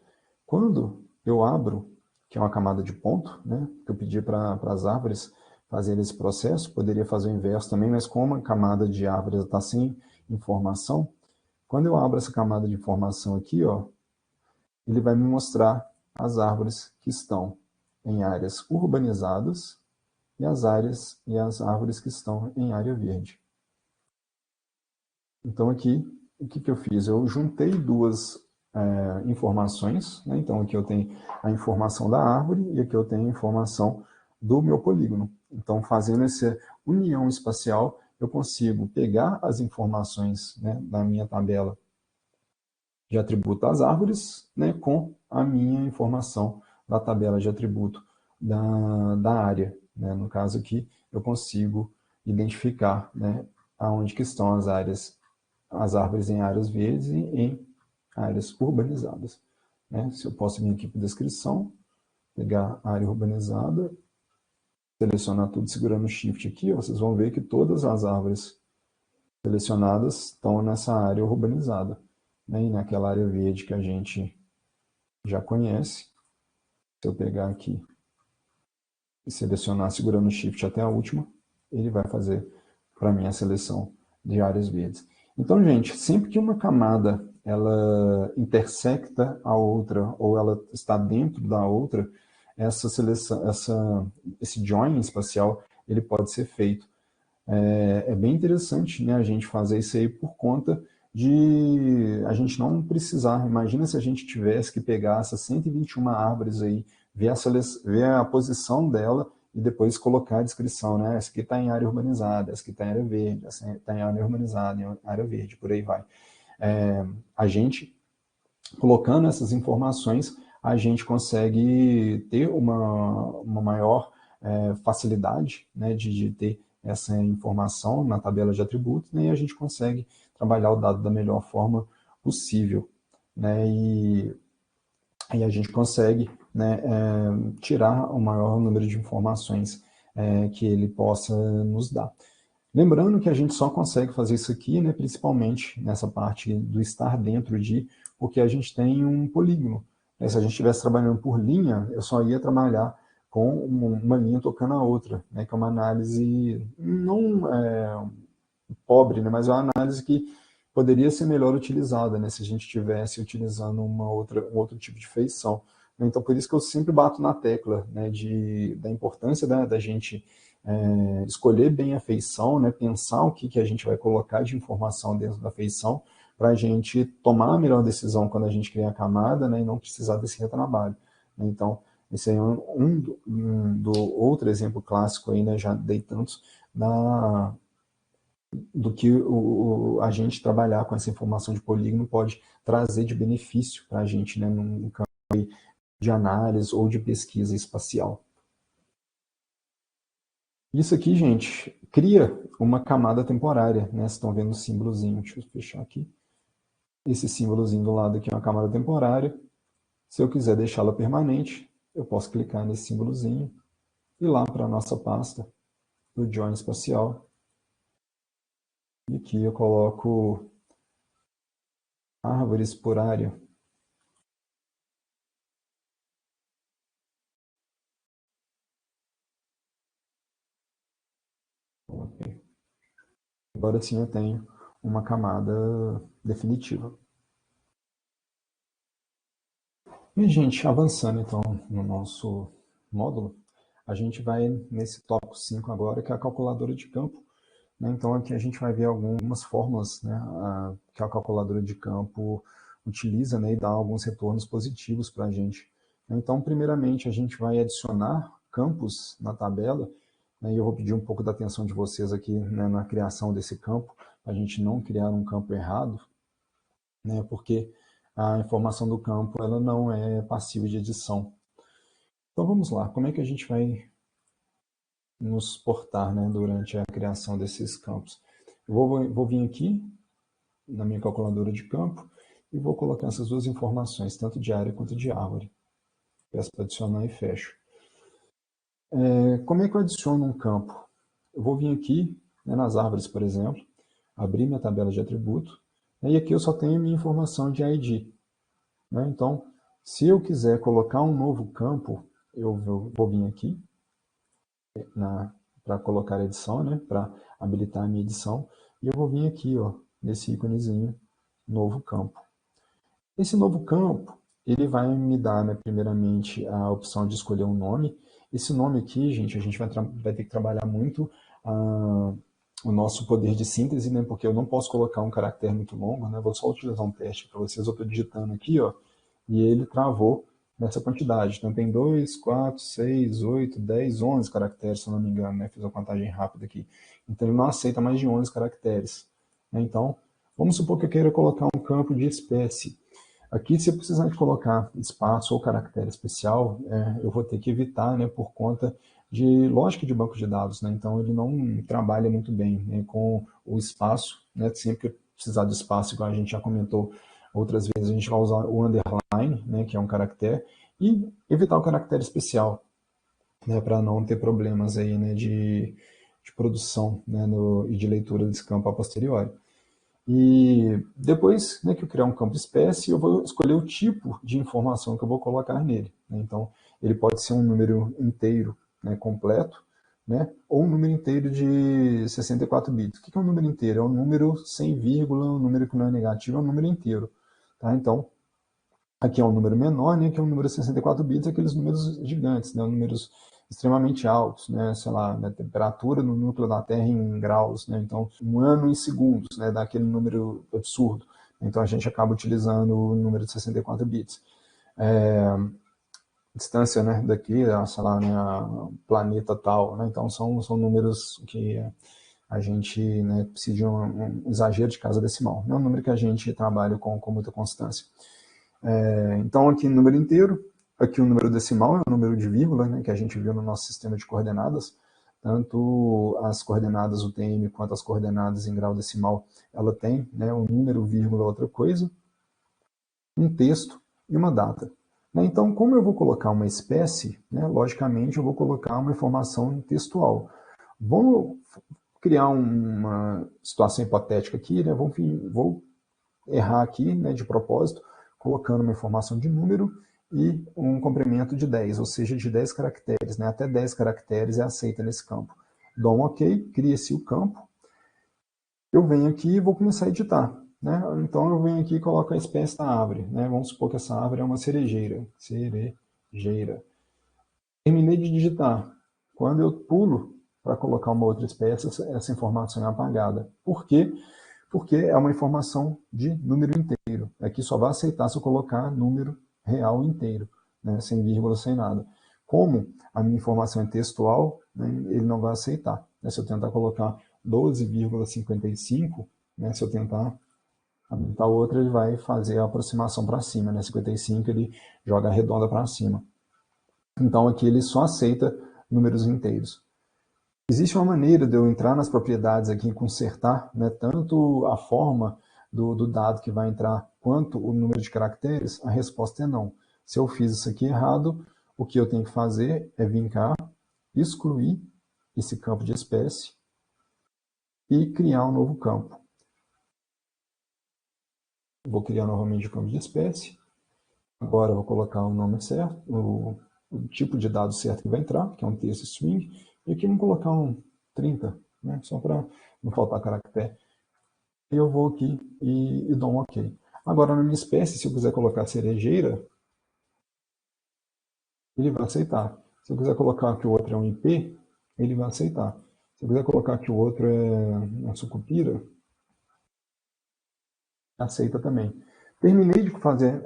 Quando eu abro, que é uma camada de ponto, né, que eu pedi para as árvores fazerem esse processo, poderia fazer o inverso também, mas como a camada de árvores está sem informação, quando eu abro essa camada de informação aqui, ó, ele vai me mostrar as árvores que estão em áreas urbanizadas e as árvores que estão em área verde. Então aqui, o que eu fiz? Eu juntei duas informações, né? Então aqui eu tenho a informação da árvore e aqui eu tenho a informação do meu polígono. Então, fazendo essa união espacial, eu consigo pegar as informações, né, da minha tabela de atributo das árvores, né, com a minha informação da tabela de atributo da área. Né? No caso aqui, eu consigo identificar, né, aonde que estão as árvores em áreas verdes e em áreas urbanizadas. Né? Se eu posso vir aqui para a descrição, pegar a área urbanizada, selecionar tudo segurando o Shift aqui, ó, vocês vão ver que todas as árvores selecionadas estão nessa área urbanizada, né? E naquela área verde que a gente já conhece. Se eu pegar aqui e selecionar segurando o Shift até a última, ele vai fazer para mim a seleção de áreas verdes. Então, gente, sempre que uma camada ela intersecta a outra ou ela está dentro da outra, essa seleção, esse join espacial, ele pode ser feito. É bem interessante, né, a gente fazer isso aí por conta de a gente não precisar. Imagina se a gente tivesse que pegar essas 121 árvores aí, ver a posição dela e depois colocar a descrição, né? Essa aqui está em área urbanizada, essa aqui está em área verde, essa está em área urbanizada, em área verde, por aí vai. A gente, colocando essas informações, a gente consegue ter uma maior facilidade, né, de ter essa informação na tabela de atributos, né, e a gente consegue trabalhar o dado da melhor forma possível. Né, e aí a gente consegue, né, tirar o maior número de informações que ele possa nos dar. Lembrando que a gente só consegue fazer isso aqui, né, principalmente nessa parte do estar dentro de, porque a gente tem um polígono. Se a gente estivesse trabalhando por linha, eu só ia trabalhar com uma linha tocando a outra, né, que é uma análise não pobre, né, mas é uma análise que poderia ser melhor utilizada, né, se a gente estivesse utilizando um outro tipo de feição. Então, por isso que eu sempre bato na tecla, né, da importância da gente escolher bem a feição, né, pensar o que a gente vai colocar de informação dentro da feição, para a gente tomar a melhor decisão quando a gente cria a camada, né, e não precisar desse retrabalho. Então, esse aí é do outro exemplo clássico, aí, né, já dei tantos, do que a gente trabalhar com essa informação de polígono pode trazer de benefício para a gente, né, num campo de análise ou de pesquisa espacial. Isso aqui, gente, cria uma camada temporária, né? Vocês estão vendo o símbolozinho, deixa eu fechar aqui. Esse símbolozinho do lado aqui é uma camada temporária. Se eu quiser deixá-la permanente, eu posso clicar nesse símbolozinho e ir lá para a nossa pasta do Join Espacial. E aqui eu coloco árvores por área. Okay. Agora sim eu tenho uma camada definitiva. E, gente, avançando então no nosso módulo, a gente vai nesse tópico 5 agora, que é a calculadora de campo. Né? Então aqui a gente vai ver algumas fórmulas, né, que a calculadora de campo utiliza, né, e dá alguns retornos positivos para a gente. Então, primeiramente, a gente vai adicionar campos na tabela, né, e eu vou pedir um pouco da atenção de vocês aqui, né, na criação desse campo, para a gente não criar um campo errado, né, porque a informação do campo ela não é passível de edição. Então vamos lá, como é que a gente vai nos portar, né, durante a criação desses campos? Eu vou vir aqui na minha calculadora de campo e vou colocar essas duas informações, tanto de área quanto de árvore. Peço para adicionar e fecho. Como é que eu adiciono um campo? Eu vou vir aqui, né, nas árvores, por exemplo, abrir minha tabela de atributo, né, e aqui eu só tenho a minha informação de ID. Né? Então, se eu quiser colocar um novo campo, eu vou vir aqui para colocar a edição, né? Para habilitar a minha edição, e eu vou vir aqui, ó, nesse íconezinho, novo campo. Esse novo campo, ele vai me dar, né, primeiramente, a opção de escolher um nome. Esse nome aqui, gente, a gente vai ter que trabalhar muito o nosso poder de síntese, né? Porque eu não posso colocar um caractere muito longo, né? Vou só utilizar um teste para vocês. Eu estou digitando aqui, ó, e ele travou nessa quantidade. Então, tem 2, 4, 6, 8, 10, 11 caracteres, se eu não me engano, né? Fiz a contagem rápida aqui. Então, ele não aceita mais de 11 caracteres. Então, vamos supor que eu queira colocar um campo de espécie. Aqui, se eu precisar de colocar espaço ou caractere especial, eu vou ter que evitar, né, por conta de lógica de banco de dados, né? Então, ele não trabalha muito bem, né, com o espaço, né? Sempre que eu precisar de espaço, igual a gente já comentou outras vezes, a gente vai usar o underline, né, que é um caractere, e evitar o caractere especial, né, para não ter problemas aí, né, de produção, né, e de leitura desse campo a posteriori. E depois, né, que eu criar um campo espécie, eu vou escolher o tipo de informação que eu vou colocar nele, né? Então, ele pode ser um número inteiro, né, completo, né, ou um número inteiro de 64 bits. O que é um número inteiro? É um número sem vírgula, um número que não é negativo, é um número inteiro. Tá? Então, aqui é um número menor, né, que é um número de 64 bits, aqueles números gigantes, né, números extremamente altos, né, sei lá, né, temperatura no núcleo da Terra em graus, né, então um ano em segundos, né, dá aquele número absurdo. Então a gente acaba utilizando o número de 64 bits. Distância, né, daqui, sei lá, né, a planeta tal, né, então são números que a gente, né, precisa de um exagero de casa decimal. Não é um número que a gente trabalha com muita constância. Então, aqui número inteiro, aqui o número decimal é o número de vírgula, né, que a gente viu no nosso sistema de coordenadas. Tanto as coordenadas UTM quanto as coordenadas em grau decimal, ela tem, né, um número, vírgula, outra coisa, um texto e uma data. Então, como eu vou colocar uma espécie, né, logicamente eu vou colocar uma informação textual. Vamos criar uma situação hipotética aqui, né, vou errar aqui, né, de propósito, colocando uma informação de número e um comprimento de 10, ou seja, de 10 caracteres, né, até 10 caracteres é aceita nesse campo. Dou um OK, cria-se o campo, eu venho aqui e vou começar a editar. Né? Então eu venho aqui e coloco a espécie da árvore. Né? Vamos supor que essa árvore é uma cerejeira. Cerejeira. Terminei de digitar. Quando eu pulo para colocar uma outra espécie, essa informação é apagada. Por quê? Porque é uma informação de número inteiro. Aqui só vai aceitar se eu colocar número real inteiro, né? Sem vírgula, sem nada. Como a minha informação é textual, né? Ele não vai aceitar. Né? Se eu tentar colocar 12,55, né? Se eu tentar habilitar outra, ele vai fazer a aproximação para cima. Né? 55 ele joga a redonda para cima. Então aqui ele só aceita números inteiros. Existe uma maneira de eu entrar nas propriedades aqui e consertar, né, tanto a forma do dado que vai entrar quanto o número de caracteres? A resposta é não. Se eu fiz isso aqui errado, o que eu tenho que fazer é vir cá, excluir esse campo de espécie e criar um novo campo. Vou criar novamente o campo de espécie. Agora eu vou colocar o nome certo, o tipo de dado certo que vai entrar, que é um texto string. E aqui vamos colocar um 30, né, só para não faltar caractere. Eu vou aqui e dou um OK. Agora, na minha espécie, se eu quiser colocar cerejeira, ele vai aceitar. Se eu quiser colocar que o outro é um IP, ele vai aceitar. Se eu quiser colocar que o outro é uma sucupira, aceita também. Terminei de fazer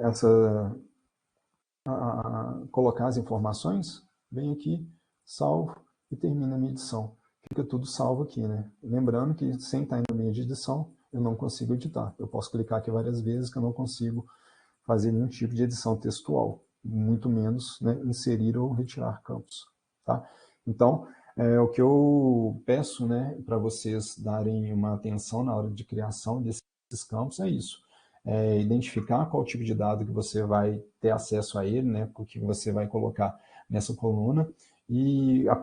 colocar as informações, venho aqui, salvo e termino a minha edição. Fica tudo salvo aqui, né? Lembrando que sem estar no meio de edição, eu não consigo editar. Eu posso clicar aqui várias vezes que eu não consigo fazer nenhum tipo de edição textual, muito menos, né, inserir ou retirar campos. Tá? Então, o que eu peço, né, para vocês darem uma atenção na hora de criação desses campos é isso. Identificar qual tipo de dado que você vai ter acesso a ele, né, o que você vai colocar nessa coluna, e a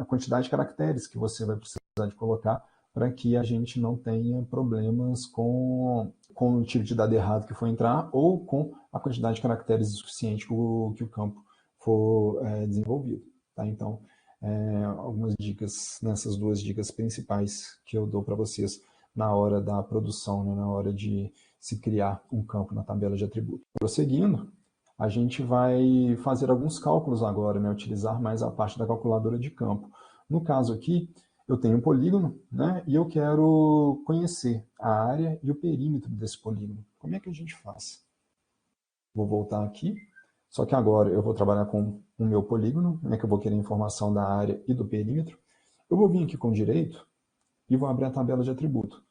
quantidade de caracteres que você vai precisar de colocar para que a gente não tenha problemas com o tipo de dado errado que for entrar ou com a quantidade de caracteres suficiente que o campo for desenvolvido. Tá? Então, algumas dicas, nessas duas dicas principais que eu dou para vocês na hora da produção, né, na hora de se criar um campo na tabela de atributos. Prosseguindo, a gente vai fazer alguns cálculos agora, né, utilizar mais a parte da calculadora de campo. No caso aqui, eu tenho um polígono, né, e eu quero conhecer a área e o perímetro desse polígono. Como é que a gente faz? Vou voltar aqui, Só que agora eu vou trabalhar com o meu polígono, né, que eu vou querer informação da área e do perímetro. Eu vou vir aqui com direito e vou abrir a tabela de atributo.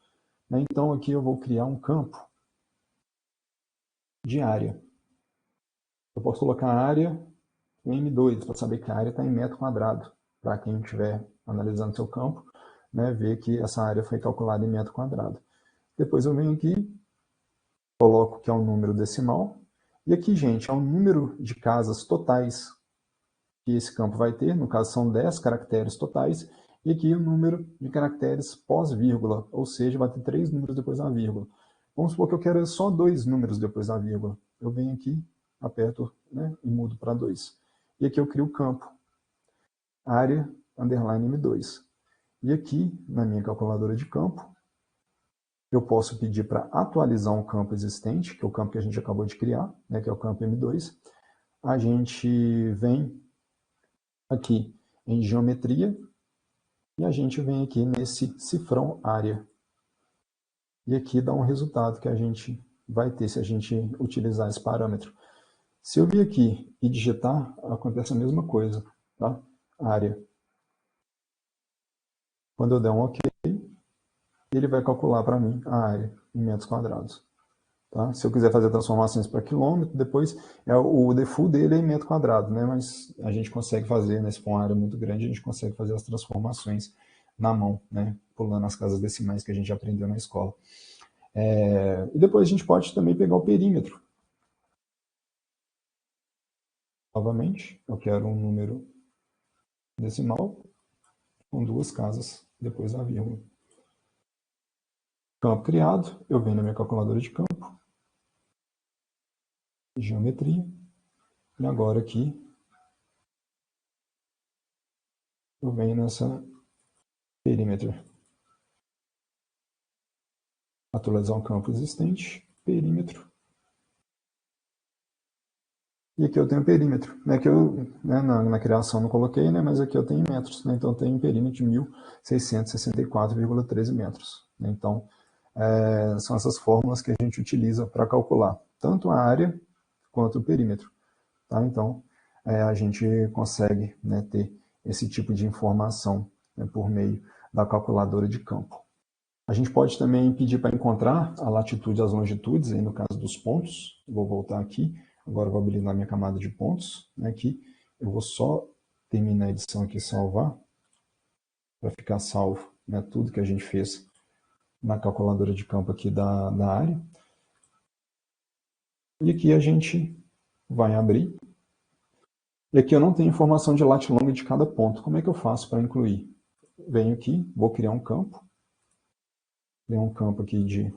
Então aqui eu vou criar um campo de área. Eu posso colocar a área em M2, para saber que a área está em metro quadrado, para quem estiver analisando seu campo, né, ver que essa área foi calculada em metro quadrado. Depois eu venho aqui, coloco que é um número decimal, e aqui, gente, é o número de casas totais que esse campo vai ter, no caso são 10 caracteres totais, e aqui o número de caracteres pós-vírgula, ou seja, vai ter 3 números depois da vírgula. Vamos supor que eu quero só 2 números depois da vírgula. Eu venho aqui, aperto, né, e mudo para 2. E aqui eu crio o campo, área, underline M2. E aqui, na minha calculadora de campo, eu posso pedir para atualizar um campo existente, que é o campo que a gente acabou de criar, né, que é o campo M2. A gente vem aqui em geometria, e a gente vem aqui nesse cifrão área. E aqui dá um resultado que a gente vai ter se a gente utilizar esse parâmetro. Se eu vir aqui e digitar, acontece a mesma coisa, tá? Área. Quando eu der um OK, ele vai calcular para mim a área em metros quadrados. Tá? Se eu quiser fazer transformações para quilômetro, depois o default dele é em metro quadrado, né? Mas a gente consegue fazer, né? Se for uma área muito grande, a gente consegue fazer as transformações na mão, né? Pulando as casas decimais que a gente aprendeu na escola. E depois a gente pode também pegar o perímetro. Novamente, eu quero um número decimal com 2 casas depois da vírgula. Campo criado, eu venho na minha calculadora de campo, geometria, e agora aqui eu venho nessa perímetro. Atualizar um campo existente, perímetro. E aqui eu tenho perímetro, né, que eu na criação não coloquei, né, mas aqui eu tenho metros, né, então eu tenho um perímetro de 1.664,13 metros. Né, então, são essas fórmulas que a gente utiliza para calcular tanto a área quanto o perímetro. Tá? Então, a gente consegue, né, ter esse tipo de informação, né, por meio da calculadora de campo. A gente pode também pedir para encontrar a latitude e as longitudes, aí no caso dos pontos. Vou voltar aqui, agora eu vou abrir na minha camada de pontos. Né, aqui eu vou só terminar a edição aqui e salvar, para ficar salvo, né, tudo que a gente fez na calculadora de campo aqui da área. E aqui a gente vai abrir. E aqui eu não tenho informação de lat e long de cada ponto. Como é que eu faço para incluir? Venho aqui, vou criar um campo. Criar um campo aqui de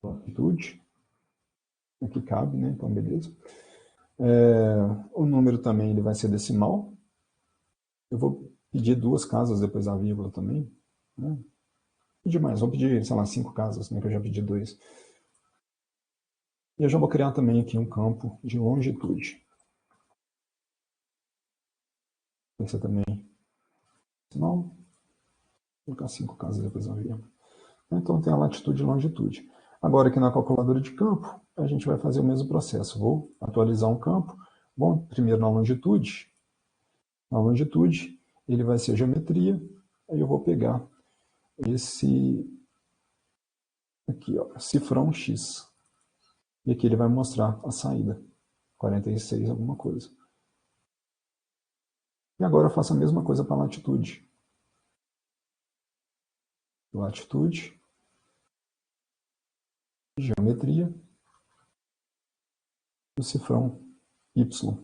latitude. Aqui cabe, né? Então, beleza. O número também ele vai ser decimal. Eu vou pedir 2 casas depois da vírgula também. Né? Pedir mais, vou pedir, sei lá, 5 casas, né? Que eu já pedi 2. E eu já vou criar também aqui um campo de longitude. Esse também decimal. Vou colocar 5 casas depois da vírgula. Então tem a latitude e longitude. Agora aqui na calculadora de campo, a gente vai fazer o mesmo processo. Vou atualizar um campo. Bom, primeiro na longitude. Na longitude, ele vai ser geometria. Aí eu vou pegar esse aqui, ó, cifrão X. E aqui ele vai mostrar a saída. 46 alguma coisa. E agora eu faço a mesma coisa para a latitude. Latitude. Geometria. O cifrão Y.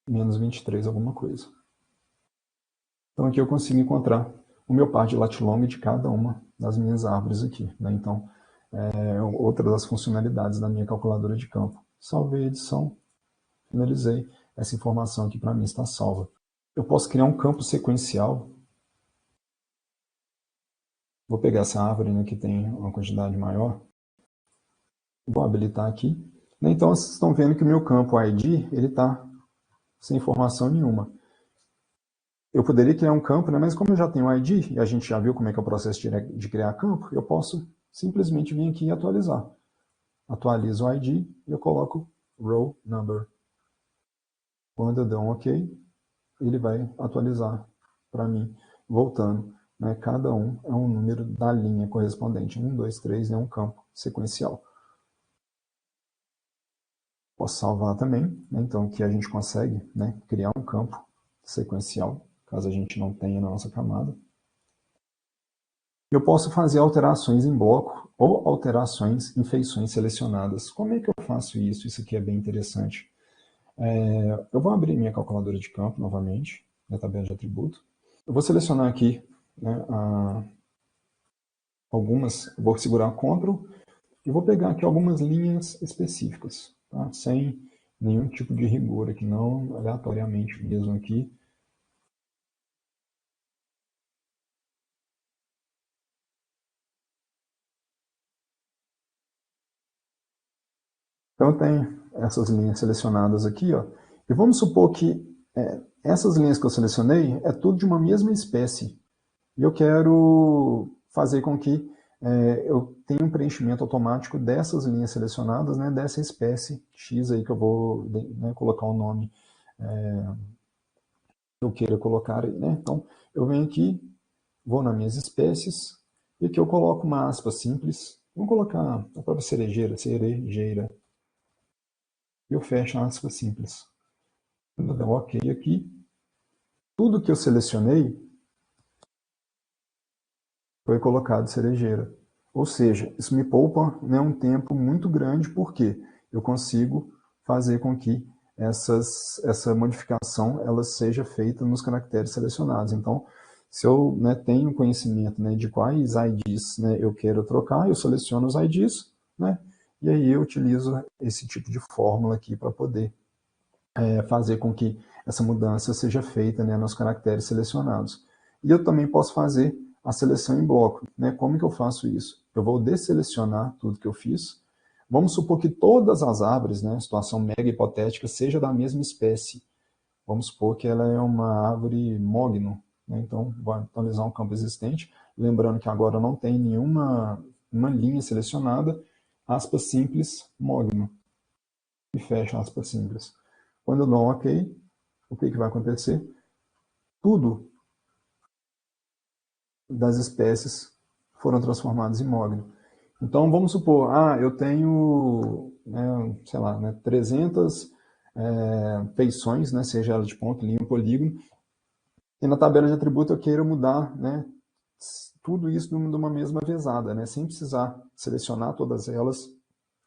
Menos 23 alguma coisa. Então aqui eu consigo encontrar o meu par de lat long de cada uma das minhas árvores aqui. Né? Então, outra das funcionalidades da minha calculadora de campo. Salvei a edição, finalizei. Essa informação aqui para mim está salva. Eu posso criar um campo sequencial. Vou pegar essa árvore, né, que tem uma quantidade maior. Vou habilitar aqui. Então vocês estão vendo que o meu campo ID ele está sem informação nenhuma. Eu poderia criar um campo, né, mas como eu já tenho o ID, e a gente já viu como é que é o processo de criar campo, eu posso simplesmente vir aqui e atualizar. atualizo o ID e eu coloco row number. Quando eu der um OK, ele vai atualizar para mim, voltando. Né? Cada um é um número da linha correspondente. 1, 2, 3 é um campo sequencial. Posso salvar também, né? Então que a gente consegue, né, criar um campo sequencial, caso a gente não tenha na nossa camada. Eu posso fazer alterações em bloco ou alterações em feições selecionadas. Como é que eu faço isso? Isso aqui é bem interessante. Eu vou abrir minha calculadora de campo novamente, na tabela de atributo. Eu vou selecionar aqui, né, algumas, vou segurar Ctrl e vou pegar aqui algumas linhas específicas, tá? Sem nenhum tipo de rigor aqui, não aleatoriamente mesmo aqui. Então eu tenho essas linhas selecionadas aqui, ó, e vamos supor que essas linhas que eu selecionei é tudo de uma mesma espécie. E eu quero fazer com que eu tenha um preenchimento automático dessas linhas selecionadas, né, dessa espécie X aí que eu vou, né, colocar o nome que eu queira colocar aí, né? Então eu venho aqui, vou nas minhas espécies, e aqui eu coloco uma aspa simples, vamos colocar a própria cerejeira, cerejeira, e eu fecho a aspa simples. Quando eu der um OK aqui, tudo que eu selecionei foi colocado cerejeira. Ou seja, isso me poupa, né, um tempo muito grande, porque eu consigo fazer com que essa modificação ela seja feita nos caracteres selecionados. Então, se eu, né, tenho conhecimento, né, de quais IDs, né, eu quero trocar, eu seleciono os IDs, né, e aí eu utilizo esse tipo de fórmula aqui para poder fazer com que essa mudança seja feita, né, nos caracteres selecionados. E eu também posso fazer a seleção em bloco. Né? Como que eu faço isso? Eu vou desselecionar tudo que eu fiz. Vamos supor que todas as árvores, né, situação mega hipotética, seja da mesma espécie. Vamos supor que ela é uma árvore mogno. Né? Então, vou atualizar um campo existente. Lembrando que agora não tem nenhuma uma linha selecionada. Aspas simples, mogno. E fecha aspas simples. Quando eu dou um OK, o que vai acontecer? Tudo das espécies foram transformadas em mogno. Então, vamos supor, eu tenho, né, sei lá, né, 300 feições, né, seja ela de ponto, linha ou polígono, e na tabela de atributo eu queira mudar, né, tudo isso de uma mesma vezada, né, sem precisar selecionar todas elas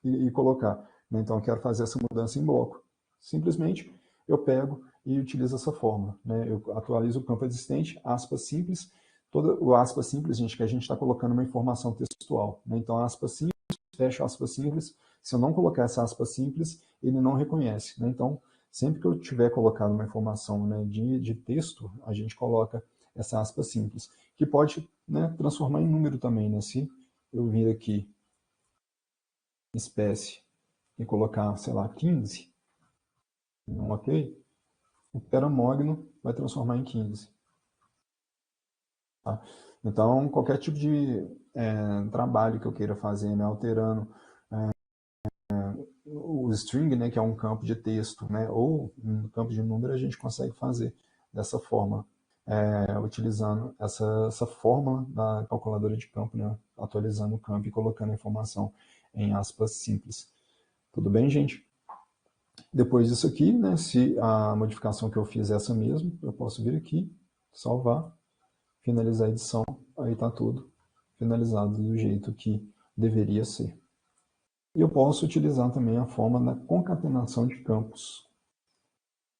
e colocar. Né? Então, eu quero fazer essa mudança em bloco. Simplesmente, eu pego e utilizo essa fórmula. Né? Eu atualizo o campo existente, aspas simples. Todo o aspas simples, gente, que a gente está colocando uma informação textual. Né? Então, aspas simples, fecha aspas simples. Se eu não colocar essa aspas simples, ele não reconhece. Né? Então, sempre que eu tiver colocado uma informação, né, de texto, a gente coloca essa aspas simples, que pode, né, transformar em número também. Né? Se eu vir aqui, espécie, e colocar, sei lá, 15, um OK, o teramogno vai transformar em 15. Tá? Então, qualquer tipo de trabalho que eu queira fazer, né, alterando o string, né, que é um campo de texto, né, ou um campo de número, a gente consegue fazer dessa forma, utilizando essa fórmula da calculadora de campo, né, atualizando o campo e colocando a informação em aspas simples. Tudo bem, gente? Depois disso aqui, né, se a modificação que eu fiz é essa mesmo, eu posso vir aqui, salvar, finalizar a edição, aí está tudo finalizado do jeito que deveria ser. E eu posso utilizar também a forma da concatenação de campos.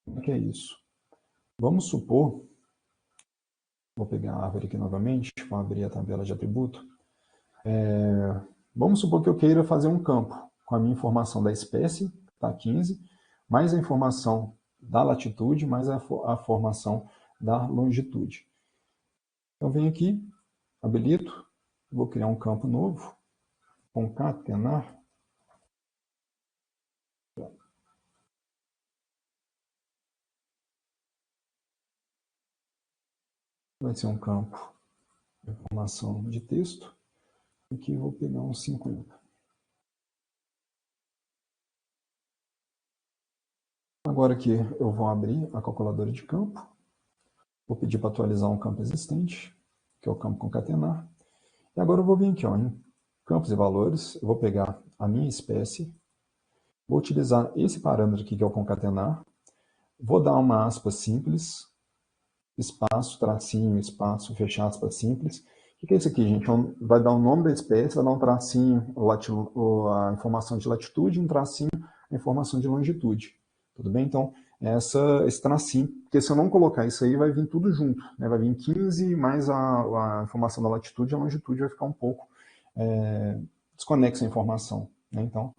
O que é isso? Vamos supor, vou pegar a árvore aqui novamente, vou abrir a tabela de atributo. Vamos supor que eu queira fazer um campo com a minha informação da espécie, tá, 15, mais a informação da latitude, mais a formação da longitude. Então, venho aqui, habilito, vou criar um campo novo, concatenar. Vai ser um campo de informação de texto. Aqui eu vou pegar um 50. Agora aqui eu vou abrir a calculadora de campo. Vou pedir para atualizar um campo existente, que é o campo concatenar. E agora eu vou vir aqui, ó, em campos e valores, eu vou pegar a minha espécie, vou utilizar esse parâmetro aqui, que é o concatenar, vou dar uma aspa simples, espaço, tracinho, espaço, fechado, aspa simples. O que é isso aqui, gente? Vai dar o nome da espécie, vai dar um tracinho, a informação de latitude, um tracinho, a informação de longitude. Tudo bem? Então, esse tracinho, porque se eu não colocar isso aí, vai vir tudo junto, né? Vai vir 15 mais a informação da latitude, a longitude vai ficar um pouco desconexa a informação, né? Então,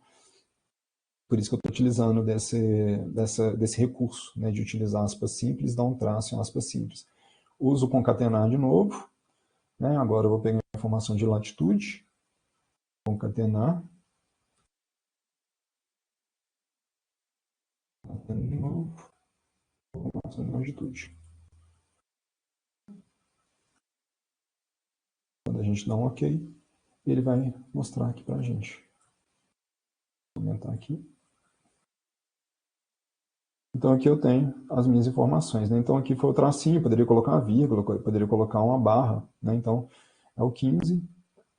por isso que eu estou utilizando desse recurso, né, de utilizar aspas simples, dar um traço em aspas simples. Uso o concatenar de novo, né? Agora eu vou pegar a informação de latitude, concatenar, de novo, informação de longitude. Quando a gente dá um OK, ele vai mostrar aqui para a gente. Vou aumentar aqui. Então aqui eu tenho as minhas informações, né? Então aqui foi o tracinho, poderia colocar uma vírgula, poderia colocar uma barra, né? Então é o 15,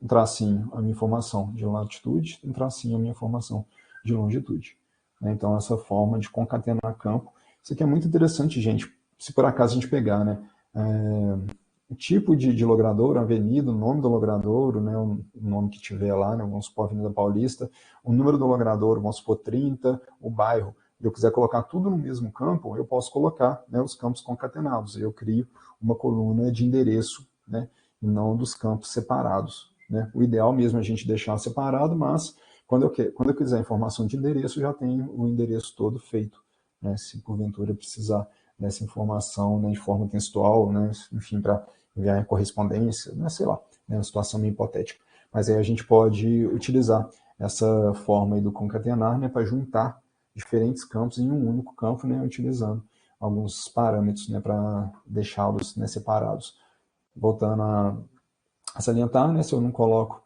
um tracinho a minha informação de latitude, um tracinho a minha informação de longitude, né? Então essa forma de concatenar campo, isso aqui é muito interessante, gente, se por acaso a gente pegar, né? O tipo de logradouro, avenida, o nome do logradouro, né? O nome que tiver lá, né? Vamos supor Avenida Paulista, o número do logradouro, vamos supor 30, o bairro, eu quiser colocar tudo no mesmo campo, eu posso colocar, né, os campos concatenados. Eu crio uma coluna de endereço, né, e não dos campos separados, né? O ideal mesmo é a gente deixar separado, mas quando eu quiser informação de endereço, eu já tenho o endereço todo feito, né? Se porventura precisar dessa informação, né, de forma textual, né, enfim, para enviar em correspondência, né, sei lá, né, uma situação meio hipotética. Mas aí a gente pode utilizar essa forma aí do concatenar, né, para juntar diferentes campos em um único campo, né, utilizando alguns parâmetros, né, para deixá-los, né, separados. Voltando a salientar, né, se eu não coloco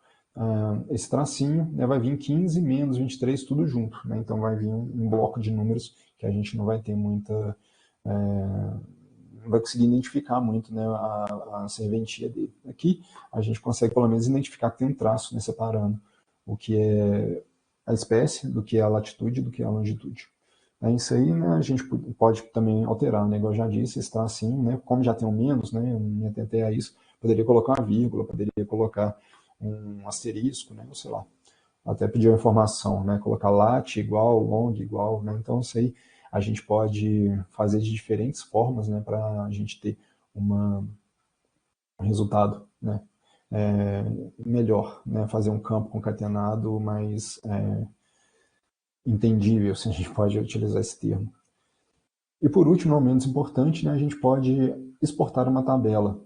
esse tracinho, né, vai vir 15 menos 23 tudo junto, né, então vai vir um bloco de números que a gente não vai ter muita não vai conseguir identificar muito, né, a serventia dele. Aqui a gente consegue pelo menos identificar que tem um traço, né, separando o que é a espécie, do que é a latitude, do que é a longitude. Isso aí, né, a gente pode também alterar, né, igual eu já disse, está assim, né, como já tem um menos, né, eu me atentei a isso, poderia colocar uma vírgula, poderia colocar um asterisco, né, ou sei lá, até pedir uma informação, né, colocar lat igual, long igual, né, então isso aí a gente pode fazer de diferentes formas, né, para a gente ter um resultado, né, melhor, né, fazer um campo concatenado mais entendível, se a gente pode utilizar esse termo. E por último, não menos importante, né, a gente pode exportar uma tabela.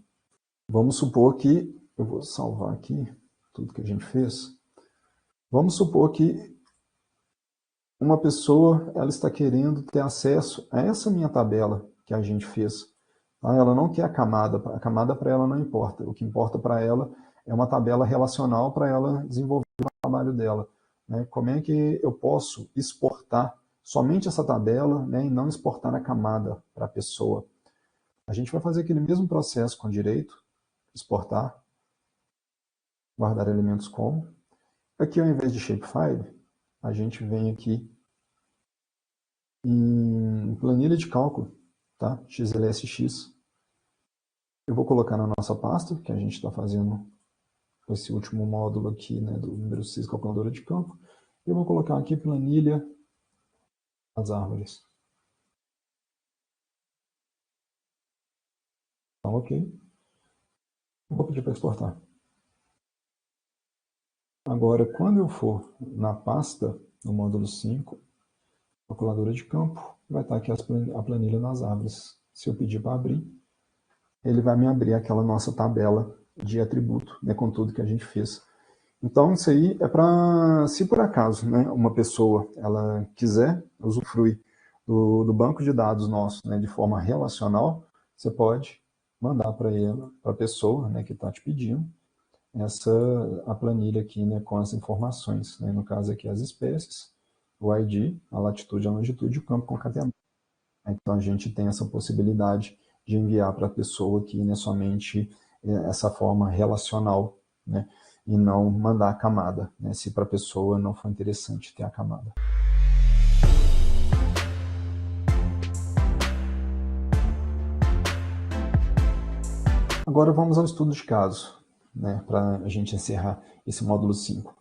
Vamos supor que, eu vou salvar aqui tudo que a gente fez. Vamos supor que uma pessoa ela está querendo ter acesso a essa minha tabela que a gente fez. Tá? Ela não quer a camada para ela não importa. O que importa para ela é uma tabela relacional para ela desenvolver o trabalho dela. Né? Como é que eu posso exportar somente essa tabela, né, e não exportar a camada para a pessoa? A gente vai fazer aquele mesmo processo com direito, exportar, guardar elementos como. Aqui, ao invés de shapefile, a gente vem aqui em planilha de cálculo, tá? XLSX. Eu vou colocar na nossa pasta, que a gente está fazendo esse último módulo aqui, né, do número 6, calculadora de campo. Eu vou colocar aqui planilha das árvores. Então, ok. Vou pedir para exportar. Agora, quando eu for na pasta, no módulo 5, calculadora de campo, vai estar aqui a planilha das árvores. Se eu pedir para abrir, ele vai me abrir aquela nossa tabela de atributo, né, com tudo que a gente fez. Então, isso aí é para, se por acaso, né, uma pessoa ela quiser usufruir do banco de dados nosso, né, de forma relacional, você pode mandar para ela, para a pessoa, né, que está te pedindo, a planilha aqui, né, com as informações, né, no caso aqui as espécies, o ID, a latitude, a longitude, o campo concatenado. Então, a gente tem essa possibilidade de enviar para a pessoa aqui, né, somente essa forma relacional, né, e não mandar a camada, né, se para a pessoa não for interessante ter a camada. Agora vamos ao estudo de caso, né, para a gente encerrar esse módulo 5.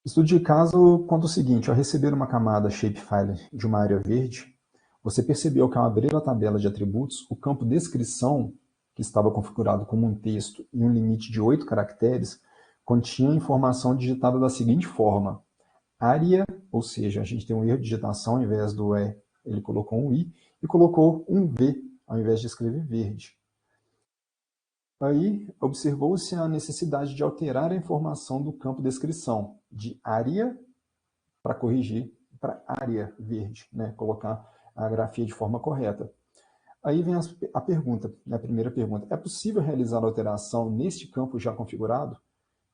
Estudo de caso conta o seguinte: ao receber uma camada shapefile de uma área verde, você percebeu que ao abrir a tabela de atributos, o campo descrição, que estava configurado como um texto e um limite de 8 caracteres, continha informação digitada da seguinte forma: área, ou seja, a gente tem um erro de digitação, ao invés do E, ele colocou um I, e colocou um V, ao invés de escrever verde. Aí, observou-se a necessidade de alterar a informação do campo descrição, de área, para corrigir, para área verde, né? Colocar a grafia de forma correta. Aí vem a pergunta, né? A primeira pergunta: é possível realizar a alteração neste campo já configurado?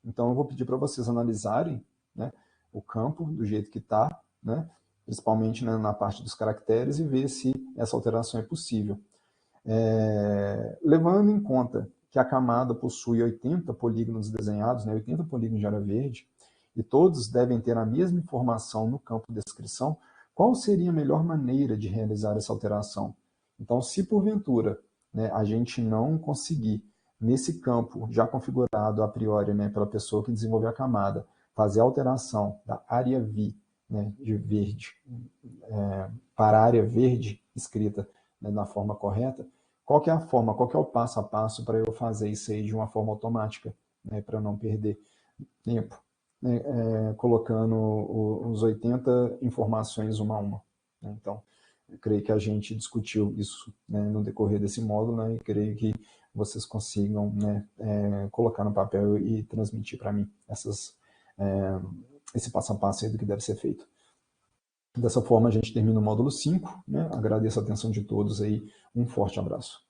Então, eu vou pedir para vocês analisarem, né, o campo do jeito que está, né, principalmente, né, na parte dos caracteres, e ver se essa alteração é possível. Levando em conta que a camada possui 80 polígonos desenhados, né, 80 polígonos de área verde, e todos devem ter a mesma informação no campo de descrição, qual seria a melhor maneira de realizar essa alteração? Então, se porventura, né, a gente não conseguir, nesse campo já configurado a priori, né, pela pessoa que desenvolveu a camada, fazer a alteração da área V, né, de verde, para a área verde escrita, né, da forma correta, qual que é a forma, qual que é o passo a passo para eu fazer isso aí de uma forma automática, né, para não perder tempo, né, colocando os 80 informações uma a uma. Né? Então, eu creio que a gente discutiu isso, né, no decorrer desse módulo, né, e creio que vocês consigam, né, colocar no papel e transmitir para mim esse passo a passo aí do que deve ser feito. Dessa forma, a gente termina o módulo 5, né? Agradeço a atenção de todos aí. Um forte abraço.